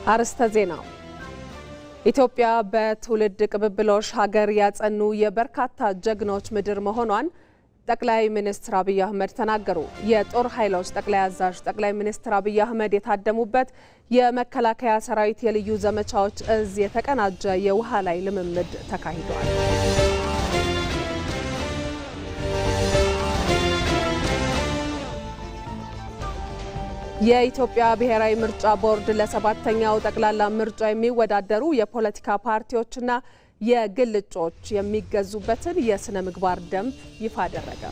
አርስተ ዜና ኢትዮጵያ በትውልድ ቅብብሎሽ ሀገር ያጸኑ የበርካታ ጀግኖች ምድር መሆኗን ጠቅላይ ሚኒስትር አብይ አህመድ ተናገሩ። የጦር ኃይሎች ጠቅላይ አዛዥ ጠቅላይ ሚኒስትር አብይ አህመድ የታደሙበት የመከላከያ ሰራዊት የልዩ ዘመቻዎች እዝ የተቀናጀ የውሃ ላይ ልምምድ ተካሂዷል። የኢትዮጵያ ብሔራዊ ምርጫ ቦርድ ለሰባተኛው ጠቅላላ ምርጫ የሚወዳደሩ የፖለቲካ ፓርቲዎችና የግል እጩዎች የሚገዙበትን የስነ ምግባር ደንብ ይፋ አደረገ።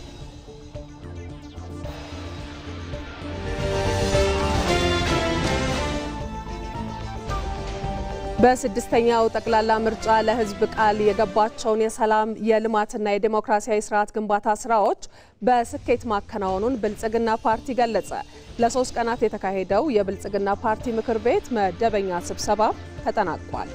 በስድስተኛው ጠቅላላ ምርጫ ለሕዝብ ቃል የገባቸውን የሰላም የልማትና የዲሞክራሲያዊ ስርዓት ግንባታ ስራዎች በስኬት ማከናወኑን ብልጽግና ፓርቲ ገለጸ። ለ3 ቀናት የተካሄደው የብልጽግና ፓርቲ ምክር ቤት መደበኛ ስብሰባ ተጠናቋል።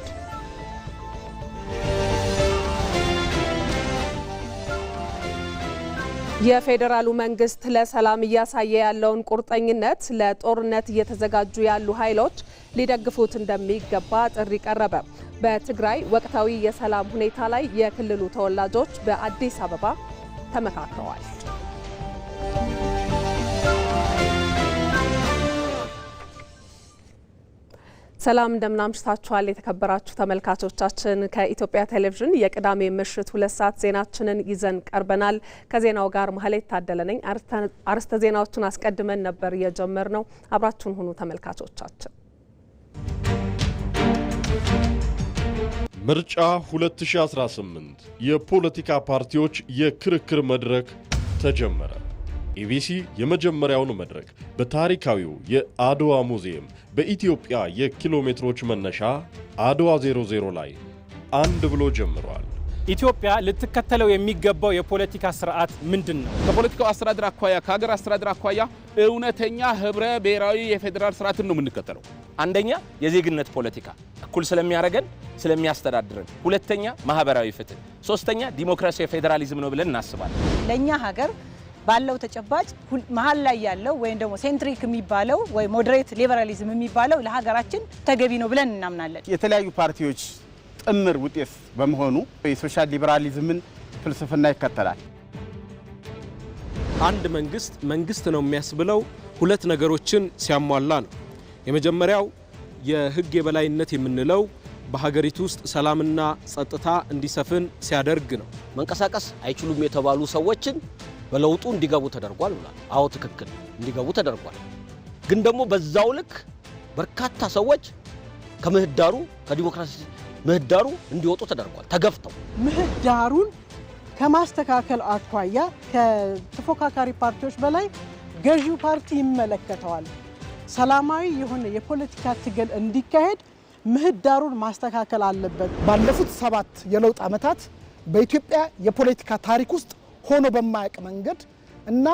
የፌዴራሉ መንግስት ለሰላም እያሳየ ያለውን ቁርጠኝነት ለጦርነት እየተዘጋጁ ያሉ ኃይሎች ሊደግፉት እንደሚገባ ጥሪ ቀረበ። በትግራይ ወቅታዊ የሰላም ሁኔታ ላይ የክልሉ ተወላጆች በአዲስ አበባ ተመካክረዋል። ሰላም እንደምናምሽታችኋል የተከበራችሁ ተመልካቾቻችን። ከኢትዮጵያ ቴሌቪዥን የቅዳሜ ምሽት 2 ሰዓት ዜናችንን ይዘን ቀርበናል። ከዜናው ጋር ማህሌት ታደለ ነኝ። አርስተ ዜናዎችን አስቀድመን ነበር የጀመርነው። አብራችሁን ሁኑ ተመልካቾቻችን። ምርጫ 2018 የፖለቲካ ፓርቲዎች የክርክር መድረክ ተጀመረ። ኢቢሲ የመጀመሪያውን መድረክ በታሪካዊው የአድዋ ሙዚየም በኢትዮጵያ የኪሎ ሜትሮች መነሻ አድዋ 00 ላይ አንድ ብሎ ጀምሯል። ኢትዮጵያ ልትከተለው የሚገባው የፖለቲካ ስርዓት ምንድነው? ከፖለቲካው አስተዳደር አኳያ ከሀገር አስተዳደር አኳያ እውነተኛ ህብረ ብሔራዊ የፌዴራል ስርዓትን ነው የምንከተለው። አንደኛ የዜግነት ፖለቲካ እኩል ስለሚያደርገን ስለሚያስተዳድረን፣ ሁለተኛ ማህበራዊ ፍትህ፣ ሶስተኛ ዲሞክራሲያዊ ፌዴራሊዝም ነው ብለን እናስባለን። ለኛ ሀገር ባለው ተጨባጭ መሀል ላይ ያለው ወይም ደግሞ ሴንትሪክ የሚባለው ወይ ሞዴሬት ሊበራሊዝም የሚባለው ለሀገራችን ተገቢ ነው ብለን እናምናለን። የተለያዩ ፓርቲዎች ጥምር ውጤት በመሆኑ የሶሻል ሊበራሊዝምን ፍልስፍና ይከተላል። አንድ መንግስት ነው የሚያስብለው ሁለት ነገሮችን ሲያሟላ ነው። የመጀመሪያው የህግ የበላይነት የምንለው በሀገሪቱ ውስጥ ሰላምና ጸጥታ እንዲሰፍን ሲያደርግ ነው። መንቀሳቀስ አይችሉም የተባሉ ሰዎችን በለውጡ እንዲገቡ ተደርጓል ብሏል። አዎ ትክክል፣ እንዲገቡ ተደርጓል። ግን ደግሞ በዛው ልክ በርካታ ሰዎች ከምህዳሩ ከዲሞክራሲ ምህዳሩ እንዲወጡ ተደርጓል። ተገፍተው ምህዳሩን ከማስተካከል አኳያ ከተፎካካሪ ፓርቲዎች በላይ ገዢው ፓርቲ ይመለከተዋል። ሰላማዊ የሆነ የፖለቲካ ትግል እንዲካሄድ ምህዳሩን ማስተካከል አለበት። ባለፉት 7 የለውጥ ዓመታት በኢትዮጵያ የፖለቲካ ታሪክ ውስጥ ሆኖ በማያውቅ መንገድ እና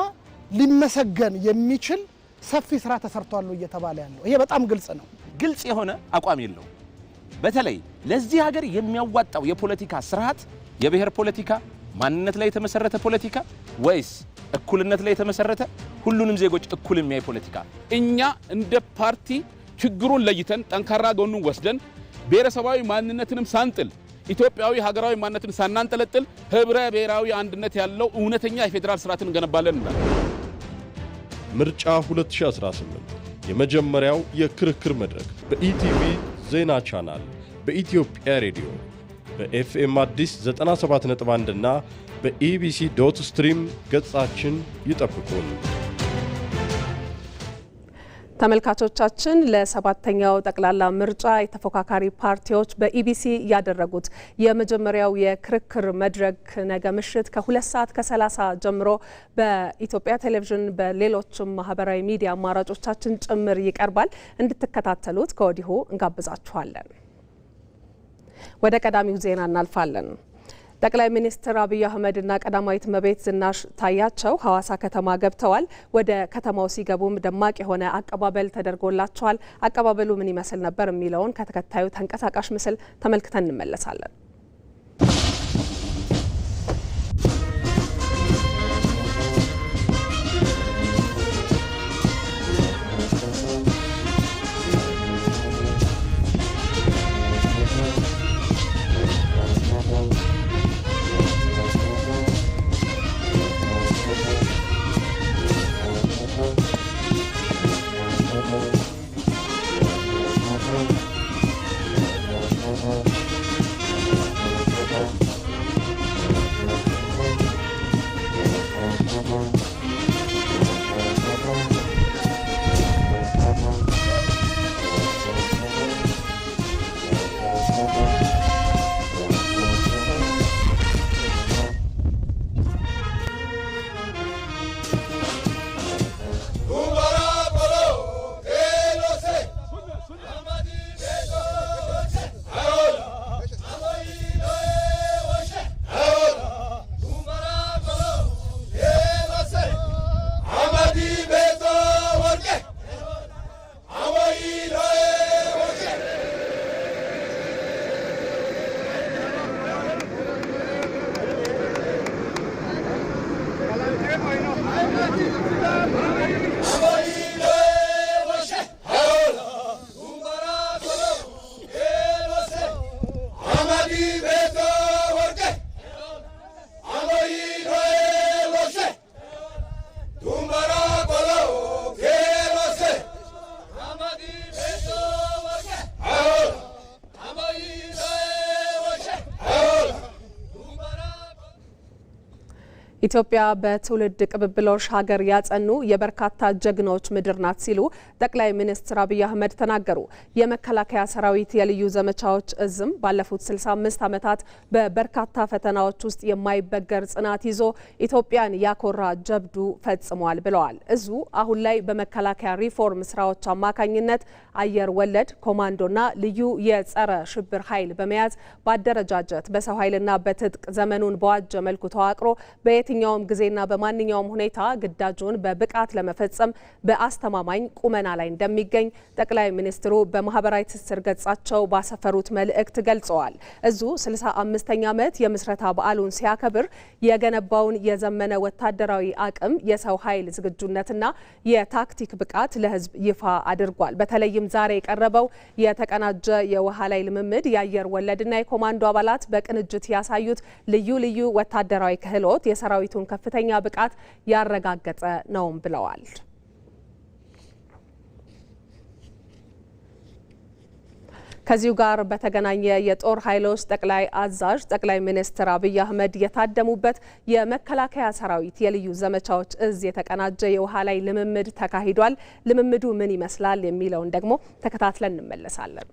ሊመሰገን የሚችል ሰፊ ስራ ተሰርቷል እየተባለ ያለው ይሄ በጣም ግልጽ ነው። ግልጽ የሆነ አቋም የለው። በተለይ ለዚህ ሀገር የሚያዋጣው የፖለቲካ ስርዓት የብሔር ፖለቲካ፣ ማንነት ላይ የተመሰረተ ፖለቲካ ወይስ እኩልነት ላይ የተመሰረተ ሁሉንም ዜጎች እኩል የሚያይ ፖለቲካ? እኛ እንደ ፓርቲ ችግሩን ለይተን ጠንካራ ጎኑን ወስደን ብሔረሰባዊ ማንነትንም ሳንጥል ኢትዮጵያዊ ሀገራዊ ማንነትን ሳናንጠለጥል ህብረ ብሔራዊ አንድነት ያለው እውነተኛ የፌዴራል ስርዓትን እንገነባለን እንላለን። ምርጫ 2018 የመጀመሪያው የክርክር መድረክ በኢቲቪ ዜና ቻናል፣ በኢትዮጵያ ሬዲዮ፣ በኤፍኤም አዲስ 97.1 እና በኢቢሲ.ስትሪም ገጻችን ይጠብቁን። ተመልካቾቻችን ለሰባተኛው ጠቅላላ ምርጫ የተፎካካሪ ፓርቲዎች በኢቢሲ ያደረጉት የመጀመሪያው የክርክር መድረክ ነገ ምሽት ከ2 ሰዓት ከ30 ጀምሮ በኢትዮጵያ ቴሌቪዥን በሌሎችም ማህበራዊ ሚዲያ አማራጮቻችን ጭምር ይቀርባል። እንድትከታተሉት ከወዲሁ እንጋብዛችኋለን። ወደ ቀዳሚው ዜና እናልፋለን። ጠቅላይ ሚኒስትር አብይ አህመድና ቀዳማዊት እመቤት ዝናሽ ታያቸው ሐዋሳ ከተማ ገብተዋል። ወደ ከተማው ሲገቡም ደማቅ የሆነ አቀባበል ተደርጎላቸዋል። አቀባበሉ ምን ይመስል ነበር የሚለውን ከተከታዩ ተንቀሳቃሽ ምስል ተመልክተን እንመለሳለን። ኢትዮጵያ በትውልድ ቅብብሎሽ ሀገር ያጸኑ የበርካታ ጀግኖች ምድር ናት ሲሉ ጠቅላይ ሚኒስትር አብይ አህመድ ተናገሩ። የመከላከያ ሰራዊት የልዩ ዘመቻዎች እዝም ባለፉት 65 ዓመታት በበርካታ ፈተናዎች ውስጥ የማይበገር ጽናት ይዞ ኢትዮጵያን ያኮራ ጀብዱ ፈጽሟል ብለዋል። እዙ አሁን ላይ በመከላከያ ሪፎርም ስራዎች አማካኝነት አየር ወለድ ኮማንዶና ልዩ የጸረ ሽብር ኃይል በመያዝ በአደረጃጀት በሰው ኃይልና በትጥቅ ዘመኑን በዋጀ መልኩ ተዋቅሮ በየትኛውም ጊዜና በማንኛውም ሁኔታ ግዳጁን በብቃት ለመፈጸም በአስተማማኝ ቁመና ላይ እንደሚገኝ ጠቅላይ ሚኒስትሩ በማህበራዊ ትስስር ገጻቸው ባሰፈሩት መልእክት ገልጸዋል። እዙ 65ኛ ዓመት የምስረታ በዓሉን ሲያከብር የገነባውን የዘመነ ወታደራዊ አቅም፣ የሰው ኃይል ዝግጁነትና የታክቲክ ብቃት ለህዝብ ይፋ አድርጓል። በተለይም ዛሬ የቀረበው የተቀናጀ የውሃ ላይ ልምምድ የአየር ወለድና የኮማንዶ አባላት በቅንጅት ያሳዩት ልዩ ልዩ ወታደራዊ ክህሎት የሰራዊቱን ከፍተኛ ብቃት ያረጋገጠ ነውም ብለዋል። ከዚሁ ጋር በተገናኘ የጦር ኃይሎች ጠቅላይ አዛዥ ጠቅላይ ሚኒስትር አብይ አህመድ የታደሙበት የመከላከያ ሰራዊት የልዩ ዘመቻዎች እዝ የተቀናጀ የውሃ ላይ ልምምድ ተካሂዷል። ልምምዱ ምን ይመስላል የሚለውን ደግሞ ተከታትለን እንመለሳለን።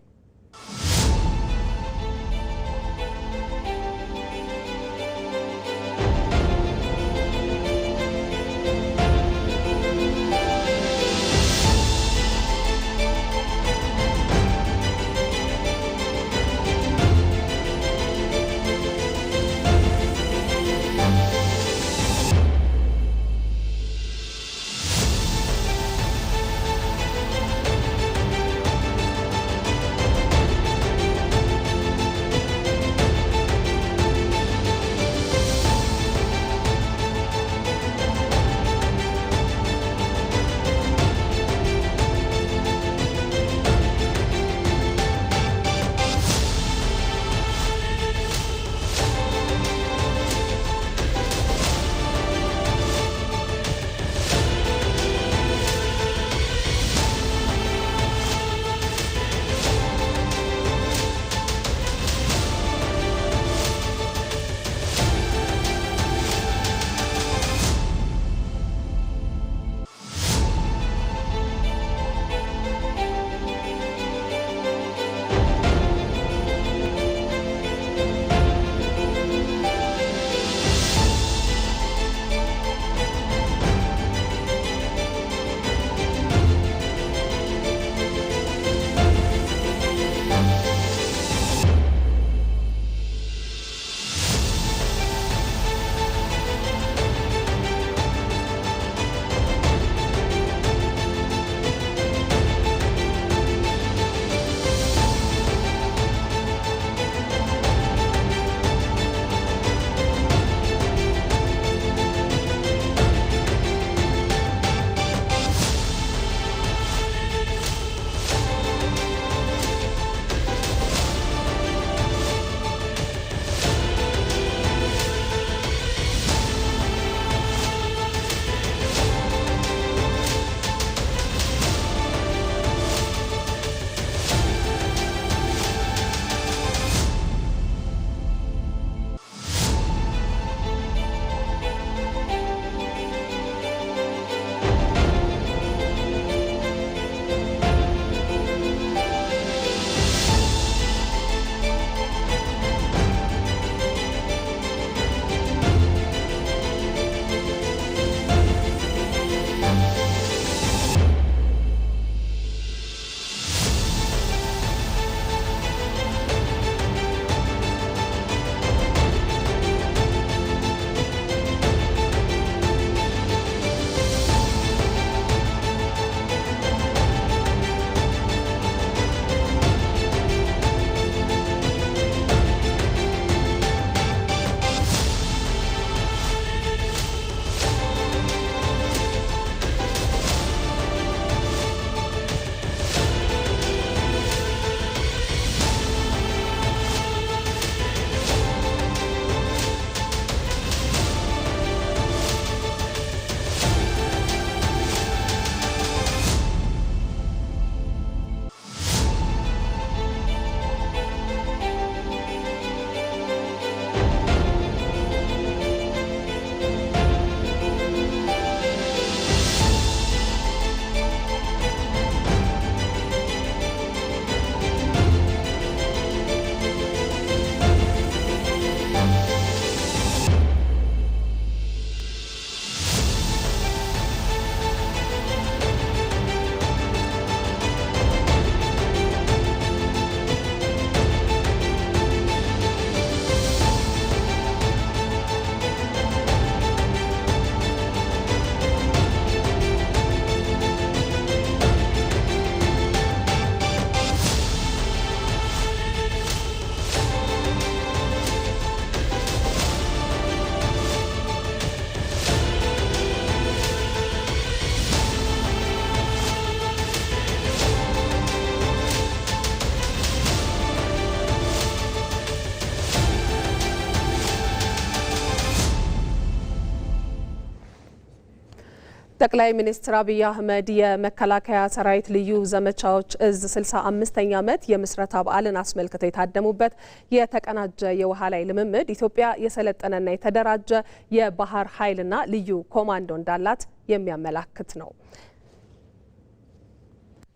ጠቅላይ ሚኒስትር አብይ አህመድ የመከላከያ ሰራዊት ልዩ ዘመቻዎች እዝ 65ኛ ዓመት የምስረታ በዓልን አስመልክተው የታደሙበት የተቀናጀ የውሃ ላይ ልምምድ ኢትዮጵያ የሰለጠነና የተደራጀ የባህር ኃይልና ልዩ ኮማንዶ እንዳላት የሚያመላክት ነው።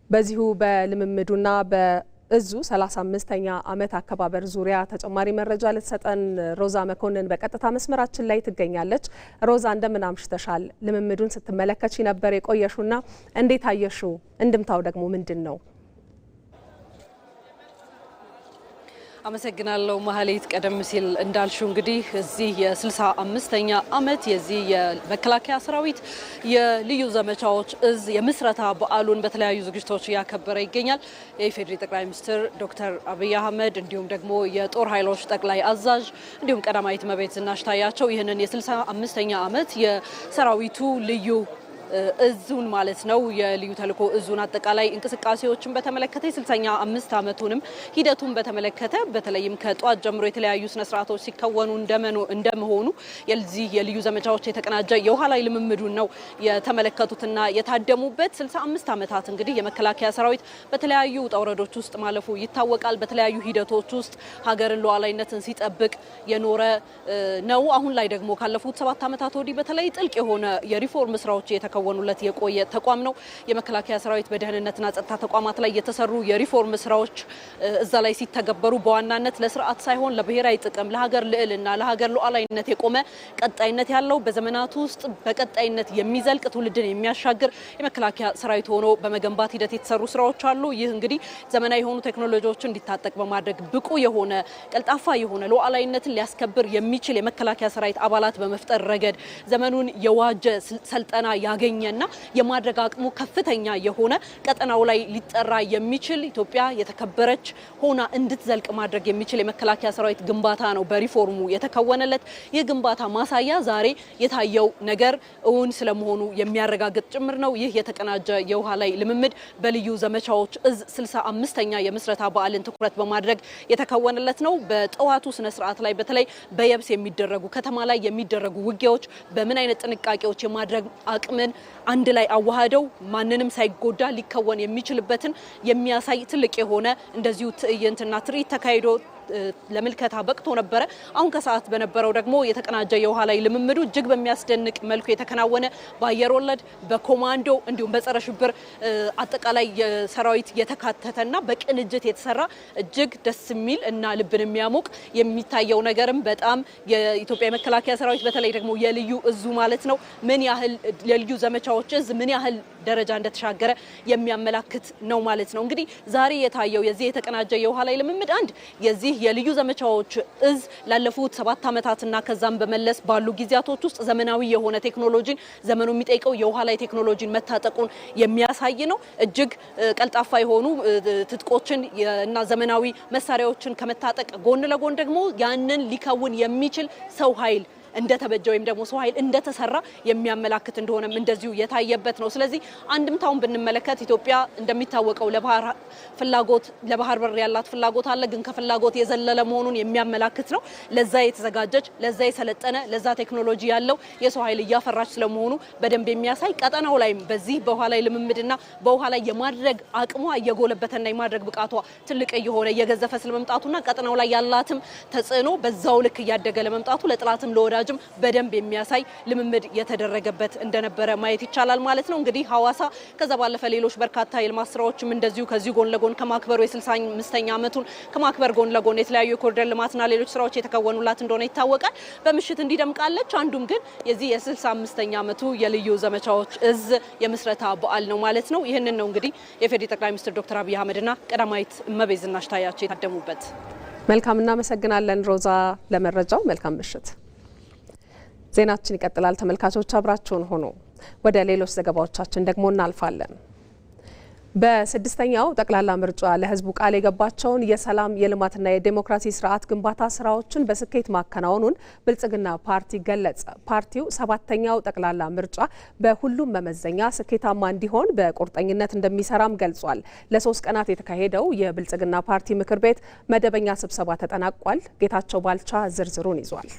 በዚሁ በልምምዱና እዙ 35ኛ ዓመት አከባበር ዙሪያ ተጨማሪ መረጃ ልትሰጠን ሮዛ መኮንን በቀጥታ መስመራችን ላይ ትገኛለች። ሮዛ እንደምን አምሽተሻል? ልምምዱን ስትመለከቺ ነበር የቆየሹና እንዴት አየሹ? እንድምታው ደግሞ ምንድነው? አመሰግናለሁ ማህሌት። ቀደም ሲል እንዳልሽው እንግዲህ እዚህ የ65ኛ ዓመት የዚህ የመከላከያ ሰራዊት የልዩ ዘመቻዎች እዝ የምስረታ በዓሉን በተለያዩ ዝግጅቶች ያከበረ ይገኛል። የኢፌዴሪ ጠቅላይ ሚኒስትር ዶክተር አብይ አህመድ እንዲሁም ደግሞ የጦር ኃይሎች ጠቅላይ አዛዥ እንዲሁም ቀዳማዊት እመቤት ዝናሽ ታያቸው ይህንን የ65ኛ ዓመት የሰራዊቱ ልዩ እዙን ማለት ነው የልዩ ተልእኮ እዙን አጠቃላይ እንቅስቃሴዎችን በተመለከተ የ65 ዓመቱንም ሂደቱን በተመለከተ በተለይም ከጧት ጀምሮ የተለያዩ ስነ ስርዓቶች ሲከወኑ እንደመሆኑ የዚህ የልዩ ዘመቻዎች የተቀናጀ የውሃ ላይ ልምምዱን ነው የተመለከቱትና የታደሙበት። 65 ዓመታት እንግዲህ የመከላከያ ሰራዊት በተለያዩ ውጣ ውረዶች ውስጥ ማለፉ ይታወቃል። በተለያዩ ሂደቶች ውስጥ ሀገርን ሉዓላዊነትን ሲጠብቅ የኖረ ነው። አሁን ላይ ደግሞ ካለፉት 7 ዓመታት ወዲህ በተለይ ጥልቅ የሆነ የሪፎርም ስራዎች የተከወኑለት የቆየ ተቋም ነው። የመከላከያ ሰራዊት በደህንነትና ጸጥታ ተቋማት ላይ የተሰሩ የሪፎርም ስራዎች እዛ ላይ ሲተገበሩ በዋናነት ለስርዓት ሳይሆን ለብሔራዊ ጥቅም፣ ለሀገር ልዕልና፣ ለሀገር ሉዓላዊነት የቆመ ቀጣይነት ያለው በዘመናት ውስጥ በቀጣይነት የሚዘልቅ ትውልድን የሚያሻግር የመከላከያ ሰራዊት ሆኖ በመገንባት ሂደት የተሰሩ ስራዎች አሉ። ይህ እንግዲህ ዘመናዊ የሆኑ ቴክኖሎጂዎችን እንዲታጠቅ በማድረግ ብቁ የሆነ ቀልጣፋ የሆነ ሉዓላዊነትን ሊያስከብር የሚችል የመከላከያ ሰራዊት አባላት በመፍጠር ረገድ ዘመኑን የዋጀ ስልጠና ያገኘና የማድረግ አቅሙ ከፍተኛ የሆነ ቀጠናው ላይ ሊጠራ የሚችል ኢትዮጵያ የተከበረች ሆና እንድትዘልቅ ማድረግ የሚችል የመከላከያ ሰራዊት ግንባታ ነው በሪፎርሙ የተከወነለት። ይህ ግንባታ ማሳያ ዛሬ የታየው ነገር እውን ስለመሆኑ የሚያረጋግጥ ጭምር ነው። ይህ የተቀናጀ የውሃ ላይ ልምምድ በልዩ ዘመቻዎች እዝ 65ኛ የምስረታ በዓልን ትኩረት በማድረግ የተከወነለት ነው። በጠዋቱ ስነ ስርዓት ላይ በተለይ በየብስ የሚደረጉ ከተማ ላይ የሚደረጉ ውጊያዎች በምን አይነት ጥንቃቄዎች የማድረግ አቅምን አንድ ላይ አዋሃደው ማንንም ሳይጎዳ ሊከወን የሚችልበትን የሚያሳይ ትልቅ የሆነ እንደዚሁ ትዕይንትና ትርኢት ተካሂዶ ለምልከታ በቅቶ ነበረ። አሁን ከሰዓት በነበረው ደግሞ የተቀናጀ የውሃ ላይ ልምምዱ እጅግ በሚያስደንቅ መልኩ የተከናወነ በአየር ወለድ በኮማንዶ እንዲሁም በጸረ ሽብር አጠቃላይ የሰራዊት የተካተተና በቅንጅት የተሰራ እጅግ ደስ የሚል እና ልብን የሚያሞቅ የሚታየው ነገርም በጣም የኢትዮጵያ የመከላከያ ሰራዊት በተለይ ደግሞ የልዩ እዙ ማለት ነው ምን ያህል የልዩ ዘመቻዎች እዝ ምን ያህል ደረጃ እንደተሻገረ የሚያመላክት ነው ማለት ነው። እንግዲህ ዛሬ የታየው የዚህ የተቀናጀ የውሃ ላይ ልምምድ አንድ የዚህ የልዩ ዘመቻዎች እዝ ላለፉት 7 ዓመታትና ከዛም በመለስ ባሉ ጊዜያቶች ውስጥ ዘመናዊ የሆነ ቴክኖሎጂን ዘመኑ የሚጠይቀው የውሃ ላይ ቴክኖሎጂን መታጠቁን የሚያሳይ ነው። እጅግ ቀልጣፋ የሆኑ ትጥቆችን እና ዘመናዊ መሳሪያዎችን ከመታጠቅ ጎን ለጎን ደግሞ ያንን ሊከውን የሚችል ሰው ኃይል እንደተበጀ ወይም ደግሞ ሰው ኃይል እንደተሰራ የሚያመላክት እንደሆነም እንደዚሁ የታየበት ነው። ስለዚህ አንድምታውን ብንመለከት ኢትዮጵያ እንደሚታወቀው ለባህር በር ያላት ፍላጎት አለ፣ ግን ከፍላጎት የዘለለ መሆኑን የሚያመላክት ነው። ለዛ የተዘጋጀች ለዛ የሰለጠነ ለዛ ቴክኖሎጂ ያለው የሰው ኃይል እያፈራች ስለመሆኑ በደንብ የሚያሳይ ቀጠናው ላይ በዚህ በውሃ ላይ ልምምድና በውሃ ላይ የማድረግ አቅሟ እየጎለበተና የማድረግ ብቃቷ ትልቅ እየሆነ እየገዘፈ ስለመምጣቱና ቀጠናው ላይ ያላትም ተጽዕኖ በዛው ልክ እያደገ ለመምጣቱ ለጥላትም ለወዳጅ በደንብ የሚያሳይ ልምምድ የተደረገበት እንደነበረ ማየት ይቻላል ማለት ነው። እንግዲህ ሐዋሳ ከዛ ባለፈ ሌሎች በርካታ የልማት ስራዎችም እንደዚሁ ከዚህ ጎን ለጎን ከማክበሩ የ65ኛ ዓመቱን ከማክበር ጎን ለጎን የተለያዩ የኮሪደር ልማትና ሌሎች ስራዎች የተከወኑላት እንደሆነ ይታወቃል። በምሽት እንዲደምቃለች። አንዱም ግን የዚህ የ65ኛ ዓመቱ የልዩ ዘመቻዎች እዝ የምስረታ በዓል ነው ማለት ነው። ይህንን ነው እንግዲህ የፌዴራል ጠቅላይ ሚኒስትር ዶክተር አብይ አህመድና ቀዳማዊት እመቤት ዝናሽ ታያቸው የታደሙበት። መልካም እናመሰግናለን ሮዛ ለመረጃው። መልካም ምሽት። ዜናችን ይቀጥላል። ተመልካቾች አብራችሁን ሆኖ ወደ ሌሎች ዘገባዎቻችን ደግሞ እናልፋለን። በስድስተኛው ጠቅላላ ምርጫ ለሕዝቡ ቃል የገባቸውን የሰላም የልማትና የዴሞክራሲ ስርዓት ግንባታ ስራዎችን በስኬት ማከናወኑን ብልጽግና ፓርቲ ገለጸ። ፓርቲው 7ኛው ጠቅላላ ምርጫ በሁሉም መመዘኛ ስኬታማ እንዲሆን በቁርጠኝነት እንደሚሰራም ገልጿል። ለ3 ቀናት የተካሄደው የብልጽግና ፓርቲ ምክር ቤት መደበኛ ስብሰባ ተጠናቋል። ጌታቸው ባልቻ ዝርዝሩን ይዟል።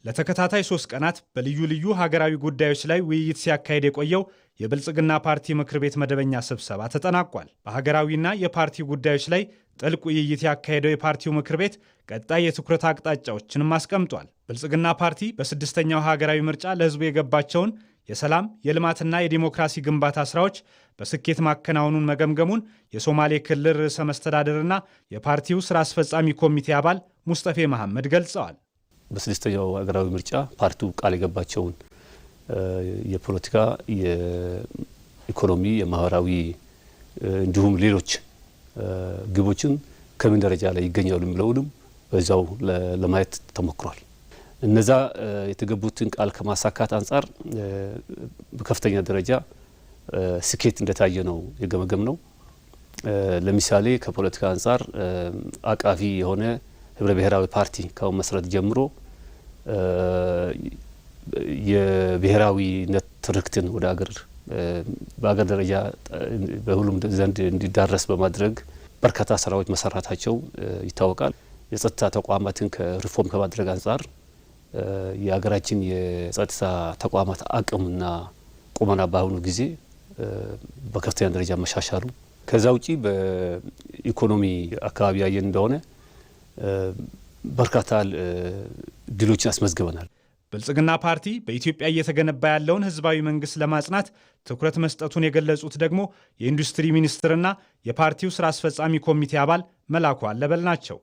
ለተከታታይ 3 ቀናት በልዩ ልዩ ሀገራዊ ጉዳዮች ላይ ውይይት ሲያካሄድ የቆየው የብልጽግና ፓርቲ ምክር ቤት መደበኛ ስብሰባ ተጠናቋል። በሀገራዊና የፓርቲ ጉዳዮች ላይ ጥልቅ ውይይት ያካሄደው የፓርቲው ምክር ቤት ቀጣይ የትኩረት አቅጣጫዎችንም አስቀምጧል። ብልጽግና ፓርቲ በስድስተኛው ሀገራዊ ምርጫ ለሕዝቡ የገባቸውን የሰላም የልማትና የዲሞክራሲ ግንባታ ስራዎች በስኬት ማከናወኑን መገምገሙን የሶማሌ ክልል ርዕሰ መስተዳድርና የፓርቲው ስራ አስፈጻሚ ኮሚቴ አባል ሙስጠፌ መሐመድ ገልጸዋል። በስድስተኛው ሀገራዊ ምርጫ ፓርቲው ቃል የገባቸውን የፖለቲካ፣ የኢኮኖሚ፣ የማህበራዊ እንዲሁም ሌሎች ግቦችን ከምን ደረጃ ላይ ይገኛሉ የሚለውንም በዛው ለማየት ተሞክሯል። እነዛ የተገቡትን ቃል ከማሳካት አንጻር በከፍተኛ ደረጃ ስኬት እንደታየ ነው የገመገም ነው። ለምሳሌ ከፖለቲካ አንጻር አቃፊ የሆነ ህብረ ብሔራዊ ፓርቲ ከመመስረት ጀምሮ የብሔራዊነት ትርክትን ወደ በአገር ደረጃ በሁሉም ዘንድ እንዲዳረስ በማድረግ በርካታ ስራዎች መሰራታቸው ይታወቃል። የጸጥታ ተቋማትን ከሪፎርም ከማድረግ አንጻር የሀገራችን የጸጥታ ተቋማት አቅምና ቁመና በአሁኑ ጊዜ በከፍተኛ ደረጃ መሻሻሉ፣ ከዛ ውጪ በኢኮኖሚ አካባቢ ያየን እንደሆነ በርካታ ድሎችን አስመዝግበናል። ብልጽግና ፓርቲ በኢትዮጵያ እየተገነባ ያለውን ህዝባዊ መንግስት ለማጽናት ትኩረት መስጠቱን የገለጹት ደግሞ የኢንዱስትሪ ሚኒስትርና የፓርቲው ስራ አስፈጻሚ ኮሚቴ አባል መላኩ አለበል ናቸው።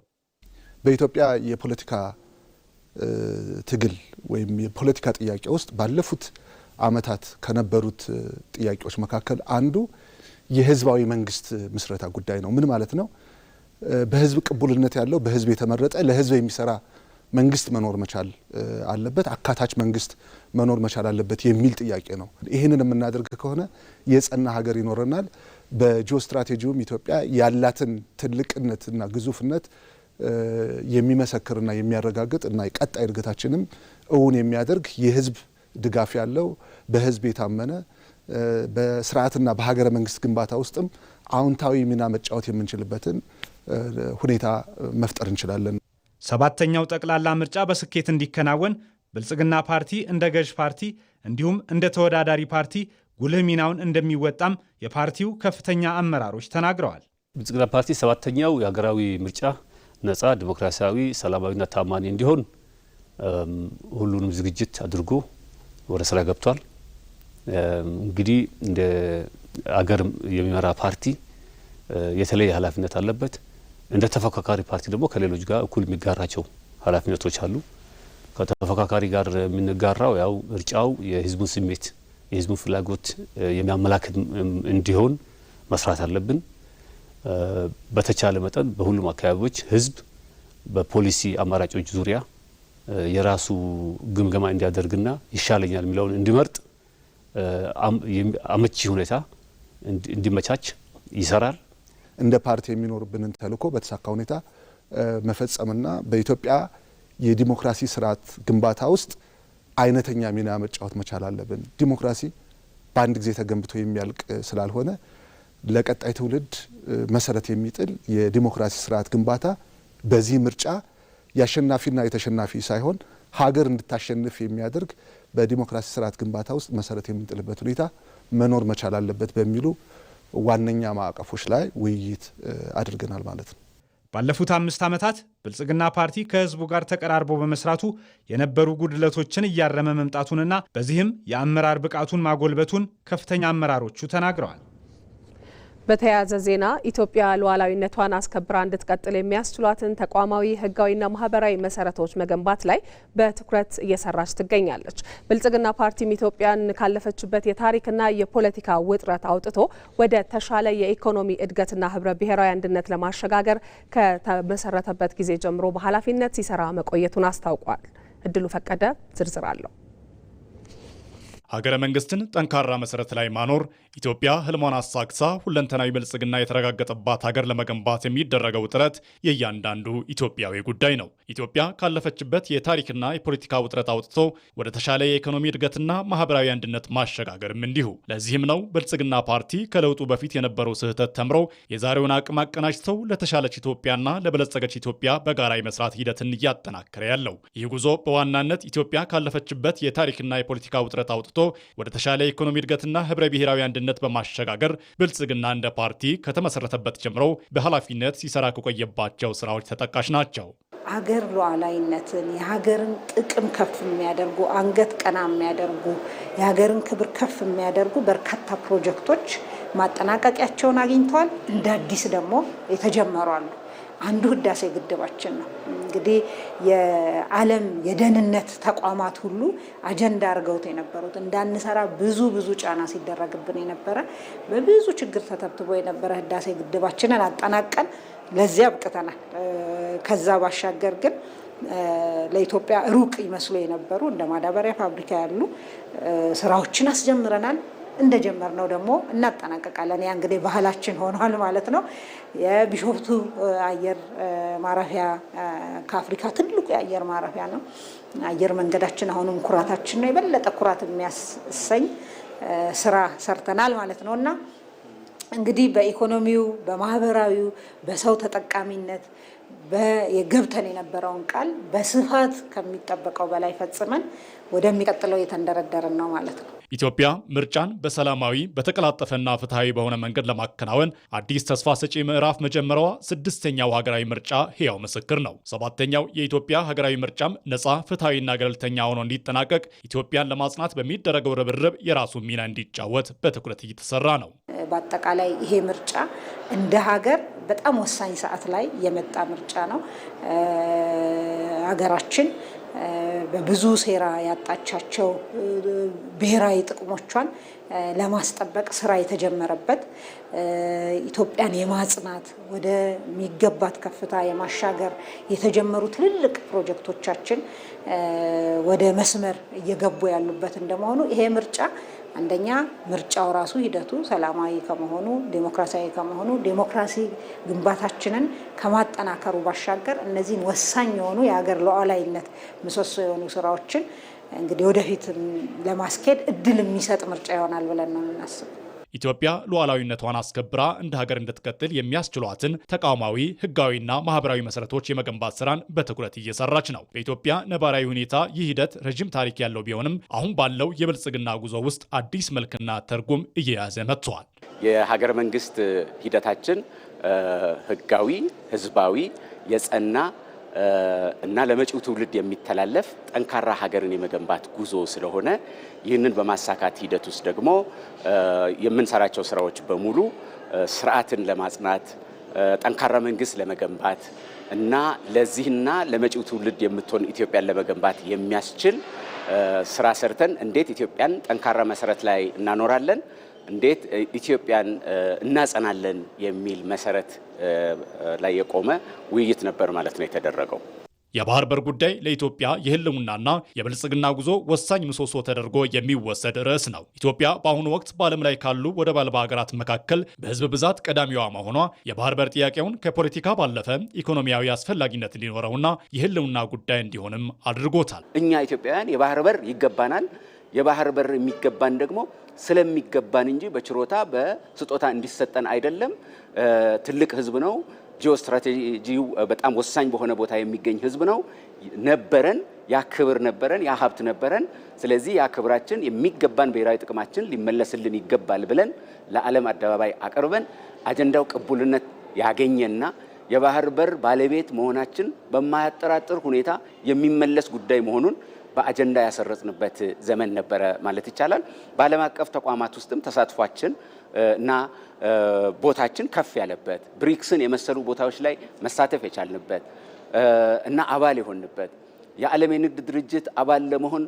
በኢትዮጵያ የፖለቲካ ትግል ወይም የፖለቲካ ጥያቄ ውስጥ ባለፉት አመታት ከነበሩት ጥያቄዎች መካከል አንዱ የህዝባዊ መንግስት ምስረታ ጉዳይ ነው። ምን ማለት ነው? በህዝብ ቅቡልነት ያለው በህዝብ የተመረጠ ለህዝብ የሚሰራ መንግስት መኖር መቻል አለበት፣ አካታች መንግስት መኖር መቻል አለበት የሚል ጥያቄ ነው። ይህንን የምናደርግ ከሆነ የጸና ሀገር ይኖረናል። በጂኦ ስትራቴጂውም ኢትዮጵያ ያላትን ትልቅነትና ግዙፍነት የሚመሰክርና የሚያረጋግጥ እና የቀጣይ እድገታችንም እውን የሚያደርግ የህዝብ ድጋፍ ያለው በህዝብ የታመነ በስርዓትና በሀገረ መንግስት ግንባታ ውስጥም አዎንታዊ ሚና መጫወት የምንችልበትን ሁኔታ መፍጠር እንችላለን። ሰባተኛው ጠቅላላ ምርጫ በስኬት እንዲከናወን ብልጽግና ፓርቲ እንደ ገዥ ፓርቲ እንዲሁም እንደ ተወዳዳሪ ፓርቲ ጉልህ ሚናውን እንደሚወጣም የፓርቲው ከፍተኛ አመራሮች ተናግረዋል። ብልጽግና ፓርቲ ሰባተኛው የሀገራዊ ምርጫ ነጻ፣ ዲሞክራሲያዊ፣ ሰላማዊና ታማኒ እንዲሆን ሁሉንም ዝግጅት አድርጎ ወደ ስራ ገብቷል። እንግዲህ እንደ አገር የሚመራ ፓርቲ የተለየ ኃላፊነት አለበት። እንደ ተፎካካሪ ፓርቲ ደግሞ ከሌሎች ጋር እኩል የሚጋራቸው ኃላፊነቶች አሉ። ከተፎካካሪ ጋር የምንጋራው ያው ምርጫው የህዝቡን ስሜት የህዝቡን ፍላጎት የሚያመላክት እንዲሆን መስራት አለብን። በተቻለ መጠን በሁሉም አካባቢዎች ህዝብ በፖሊሲ አማራጮች ዙሪያ የራሱ ግምገማ እንዲያደርግና ይሻለኛል የሚለውን እንዲመርጥ አመቺ ሁኔታ እንዲመቻች ይሰራል። እንደ ፓርቲ የሚኖርብንን ተልዕኮ በተሳካ ሁኔታ መፈጸምና በኢትዮጵያ የዲሞክራሲ ስርዓት ግንባታ ውስጥ አይነተኛ ሚና መጫወት መቻል አለብን። ዲሞክራሲ በአንድ ጊዜ ተገንብቶ የሚያልቅ ስላልሆነ ለቀጣይ ትውልድ መሰረት የሚጥል የዲሞክራሲ ስርዓት ግንባታ በዚህ ምርጫ የአሸናፊና የተሸናፊ ሳይሆን ሀገር እንድታሸንፍ የሚያደርግ በዲሞክራሲ ስርዓት ግንባታ ውስጥ መሰረት የምንጥልበት ሁኔታ መኖር መቻል አለበት በሚሉ ዋነኛ ማዕቀፎች ላይ ውይይት አድርገናል ማለት ነው። ባለፉት 5 ዓመታት ብልጽግና ፓርቲ ከህዝቡ ጋር ተቀራርቦ በመስራቱ የነበሩ ጉድለቶችን እያረመ መምጣቱንና በዚህም የአመራር ብቃቱን ማጎልበቱን ከፍተኛ አመራሮቹ ተናግረዋል። በተያያዘ ዜና ኢትዮጵያ ሉዓላዊነቷን አስከብራ እንድትቀጥል የሚያስችሏትን ተቋማዊ፣ ህጋዊና ማህበራዊ መሰረቶች መገንባት ላይ በትኩረት እየሰራች ትገኛለች። ብልጽግና ፓርቲም ኢትዮጵያን ካለፈችበት የታሪክና የፖለቲካ ውጥረት አውጥቶ ወደ ተሻለ የኢኮኖሚ እድገትና ህብረ ብሔራዊ አንድነት ለማሸጋገር ከተመሰረተበት ጊዜ ጀምሮ በኃላፊነት ሲሰራ መቆየቱን አስታውቋል። እድሉ ፈቀደ ዝርዝር አለው። ሀገረ መንግስትን ጠንካራ መሰረት ላይ ማኖር ኢትዮጵያ ህልሟን አሳክሳ ሁለንተናዊ ብልጽግና የተረጋገጠባት ሀገር ለመገንባት የሚደረገው ጥረት የእያንዳንዱ ኢትዮጵያዊ ጉዳይ ነው። ኢትዮጵያ ካለፈችበት የታሪክና የፖለቲካ ውጥረት አውጥቶ ወደ ተሻለ የኢኮኖሚ እድገትና ማህበራዊ አንድነት ማሸጋገርም እንዲሁ። ለዚህም ነው ብልጽግና ፓርቲ ከለውጡ በፊት የነበረው ስህተት ተምሮ የዛሬውን አቅም አቀናጅተው ለተሻለች ኢትዮጵያና ለበለጸገች ኢትዮጵያ በጋራ የመስራት ሂደትን እያጠናከረ ያለው። ይህ ጉዞ በዋናነት ኢትዮጵያ ካለፈችበት የታሪክና የፖለቲካ ውጥረት አውጥቶ ወደ ተሻለ ኢኮኖሚ እድገትና ህብረ ብሔራዊ አንድነት በማሸጋገር ብልጽግና እንደ ፓርቲ ከተመሰረተበት ጀምሮ በኃላፊነት ሲሰራ ከቆየባቸው ስራዎች ተጠቃሽ ናቸው። ሀገር ሉዓላዊነትን የሀገርን ጥቅም ከፍ የሚያደርጉ አንገት ቀና የሚያደርጉ የሀገርን ክብር ከፍ የሚያደርጉ በርካታ ፕሮጀክቶች ማጠናቀቂያቸውን አግኝተዋል። እንደ አዲስ ደግሞ የተጀመሩ አሉ። አንዱ ህዳሴ ግድባችን ነው። እንግዲህ የዓለም የደህንነት ተቋማት ሁሉ አጀንዳ አድርገውት የነበሩት እንዳንሰራ ብዙ ጫና ሲደረግብን የነበረ በብዙ ችግር ተተብትቦ የነበረ ህዳሴ ግድባችንን አጠናቀን ለዚያ አብቅተናል። ከዛ ባሻገር ግን ለኢትዮጵያ ሩቅ ይመስሉ የነበሩ እንደ ማዳበሪያ ፋብሪካ ያሉ ስራዎችን አስጀምረናል። እንደጀመርነው ደግሞ እናጠናቀቃለን። ያ እንግዲህ ባህላችን ሆኗል ማለት ነው። የቢሾፍቱ አየር ማረፊያ ከአፍሪካ ትልቁ የአየር ማረፊያ ነው። አየር መንገዳችን አሁንም ኩራታችን ነው። የበለጠ ኩራት የሚያሰኝ ስራ ሰርተናል ማለት ነው እና እንግዲህ በኢኮኖሚው፣ በማህበራዊው፣ በሰው ተጠቃሚነት የገብተን የነበረውን ቃል በስፋት ከሚጠበቀው በላይ ፈጽመን ወደሚቀጥለው የተንደረደርን ነው ማለት ነው። ኢትዮጵያ ምርጫን በሰላማዊ በተቀላጠፈና ፍትሐዊ በሆነ መንገድ ለማከናወን አዲስ ተስፋ ሰጪ ምዕራፍ መጀመሯ ስድስተኛው ሀገራዊ ምርጫ ሕያው ምስክር ነው። ሰባተኛው የኢትዮጵያ ሀገራዊ ምርጫም ነፃ ፍትሐዊና ገለልተኛ ሆኖ እንዲጠናቀቅ ኢትዮጵያን ለማጽናት በሚደረገው ርብርብ የራሱን ሚና እንዲጫወት በትኩረት እየተሰራ ነው። በአጠቃላይ ይሄ ምርጫ እንደ ሀገር በጣም ወሳኝ ሰዓት ላይ የመጣ ምርጫ ነው። ሀገራችን በብዙ ሴራ ያጣቻቸው ብሔራዊ ጥቅሞቿን ለማስጠበቅ ስራ የተጀመረበት ኢትዮጵያን የማጽናት ወደሚገባት ከፍታ የማሻገር የተጀመሩ ትልልቅ ፕሮጀክቶቻችን ወደ መስመር እየገቡ ያሉበት እንደመሆኑ ይሄ ምርጫ አንደኛ ምርጫው ራሱ ሂደቱ ሰላማዊ ከመሆኑ ዴሞክራሲያዊ ከመሆኑ ዴሞክራሲ ግንባታችንን ከማጠናከሩ ባሻገር እነዚህን ወሳኝ የሆኑ የሀገር ሉዓላዊነት ምሰሶ የሆኑ ስራዎችን እንግዲህ ወደፊት ለማስኬድ እድል የሚሰጥ ምርጫ ይሆናል ብለን ነው የምናስበው። ኢትዮጵያ ሉዓላዊነቷን አስከብራ እንደ ሀገር እንድትቀጥል የሚያስችሏትን ተቋማዊ፣ ህጋዊና ማህበራዊ መሰረቶች የመገንባት ስራን በትኩረት እየሰራች ነው። በኢትዮጵያ ነባራዊ ሁኔታ ይህ ሂደት ረጅም ታሪክ ያለው ቢሆንም አሁን ባለው የብልጽግና ጉዞ ውስጥ አዲስ መልክና ትርጉም እየያዘ መጥቷል። የሀገረ መንግስት ሂደታችን ህጋዊ፣ ህዝባዊ፣ የጸና እና ለመጪው ትውልድ የሚተላለፍ ጠንካራ ሀገርን የመገንባት ጉዞ ስለሆነ ይህንን በማሳካት ሂደት ውስጥ ደግሞ የምንሰራቸው ስራዎች በሙሉ ስርዓትን ለማጽናት ጠንካራ መንግስት ለመገንባት እና ለዚህና ለመጪው ትውልድ የምትሆን ኢትዮጵያን ለመገንባት የሚያስችል ስራ ሰርተን እንዴት ኢትዮጵያን ጠንካራ መሰረት ላይ እናኖራለን፣ እንዴት ኢትዮጵያን እናጸናለን የሚል መሰረት ላይ የቆመ ውይይት ነበር ማለት ነው የተደረገው። የባህር በር ጉዳይ ለኢትዮጵያ የህልውናና የብልጽግና ጉዞ ወሳኝ ምሰሶ ተደርጎ የሚወሰድ ርዕስ ነው። ኢትዮጵያ በአሁኑ ወቅት በዓለም ላይ ካሉ ወደብ አልባ ሀገራት መካከል በህዝብ ብዛት ቀዳሚዋ መሆኗ የባህር በር ጥያቄውን ከፖለቲካ ባለፈ ኢኮኖሚያዊ አስፈላጊነት እንዲኖረውና የህልውና ጉዳይ እንዲሆንም አድርጎታል። እኛ ኢትዮጵያውያን የባህር በር ይገባናል። የባህር በር የሚገባን ደግሞ ስለሚገባን እንጂ በችሮታ በስጦታ እንዲሰጠን አይደለም። ትልቅ ህዝብ ነው። ጂኦ ስትራቴጂው በጣም ወሳኝ በሆነ ቦታ የሚገኝ ህዝብ ነው። ነበረን፣ ያ ክብር ነበረን፣ ያ ሀብት ነበረን። ስለዚህ ያ ክብራችን የሚገባን ብሔራዊ ጥቅማችን ሊመለስልን ይገባል ብለን ለዓለም አደባባይ አቅርበን አጀንዳው ቅቡልነት ያገኘና የባህር በር ባለቤት መሆናችን በማያጠራጥር ሁኔታ የሚመለስ ጉዳይ መሆኑን በአጀንዳ ያሰረጽንበት ዘመን ነበረ ማለት ይቻላል። በዓለም አቀፍ ተቋማት ውስጥም ተሳትፏችን እና ቦታችን ከፍ ያለበት ብሪክስን የመሰሉ ቦታዎች ላይ መሳተፍ የቻልንበት እና አባል የሆንበት የዓለም የንግድ ድርጅት አባል ለመሆን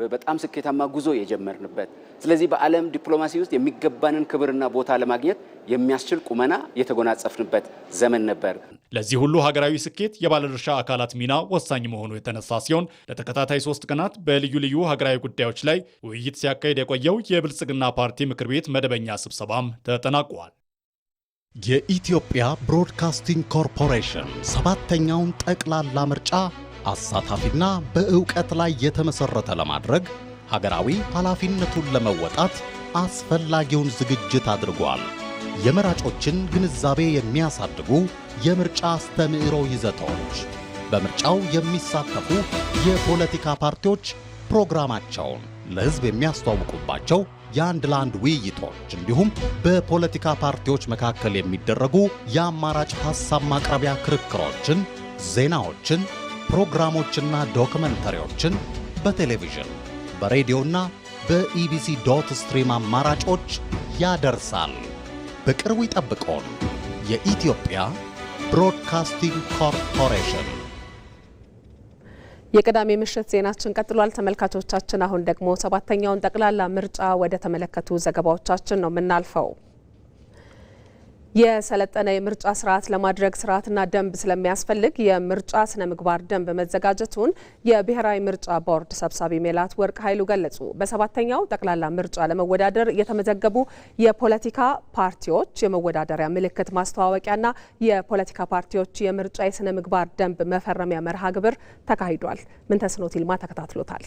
በጣም ስኬታማ ጉዞ የጀመርንበት ስለዚህ በዓለም ዲፕሎማሲ ውስጥ የሚገባንን ክብርና ቦታ ለማግኘት የሚያስችል ቁመና የተጎናጸፍንበት ዘመን ነበር። ለዚህ ሁሉ ሀገራዊ ስኬት የባለድርሻ አካላት ሚና ወሳኝ መሆኑ የተነሳ ሲሆን ለተከታታይ 3 ቀናት በልዩ ልዩ ሀገራዊ ጉዳዮች ላይ ውይይት ሲያካሂድ የቆየው የብልጽግና ፓርቲ ምክር ቤት መደበኛ ስብሰባም ተጠናቋል። የኢትዮጵያ ብሮድካስቲንግ ኮርፖሬሽን 7ኛውን ጠቅላላ ምርጫ አሳታፊና በእውቀት ላይ የተመሰረተ ለማድረግ ሀገራዊ ኃላፊነቱን ለመወጣት አስፈላጊውን ዝግጅት አድርጓል። የመራጮችን ግንዛቤ የሚያሳድጉ የምርጫ አስተምህሮ ይዘቶች፣ በምርጫው የሚሳተፉ የፖለቲካ ፓርቲዎች ፕሮግራማቸውን ለሕዝብ የሚያስተዋውቁባቸው የአንድ ለአንድ ውይይቶች እንዲሁም በፖለቲካ ፓርቲዎች መካከል የሚደረጉ የአማራጭ ሐሳብ ማቅረቢያ ክርክሮችን፣ ዜናዎችን፣ ፕሮግራሞችና ዶክመንተሪዎችን በቴሌቪዥን በሬዲዮና በኢቢሲ ዶት ስትሪም አማራጮች ያደርሳል። በቅርቡ ይጠብቁን። የኢትዮጵያ ብሮድካስቲንግ ኮርፖሬሽን። የቅዳሜ ምሽት ዜናችን ቀጥሏል። ተመልካቾቻችን አሁን ደግሞ 7ኛውን ጠቅላላ ምርጫ ወደ ተመለከቱ ዘገባዎቻችን ነው የምናልፈው። የሰለጠነ የምርጫ ስርዓት ለማድረግ ስርዓትና ደንብ ስለሚያስፈልግ የምርጫ ስነ ምግባር ደንብ መዘጋጀቱን የብሔራዊ ምርጫ ቦርድ ሰብሳቢ ሜላት ወርቅ ኃይሉ ገለጹ። በ7ኛው ጠቅላላ ምርጫ ለመወዳደር የተመዘገቡ የፖለቲካ ፓርቲዎች የመወዳደሪያ ምልክት ማስተዋወቂያና የፖለቲካ ፓርቲዎች የምርጫ የስነ ምግባር ደንብ መፈረሚያ መርሃ ግብር ተካሂዷል። ምንተስኖት ይልማ ተከታትሎታል።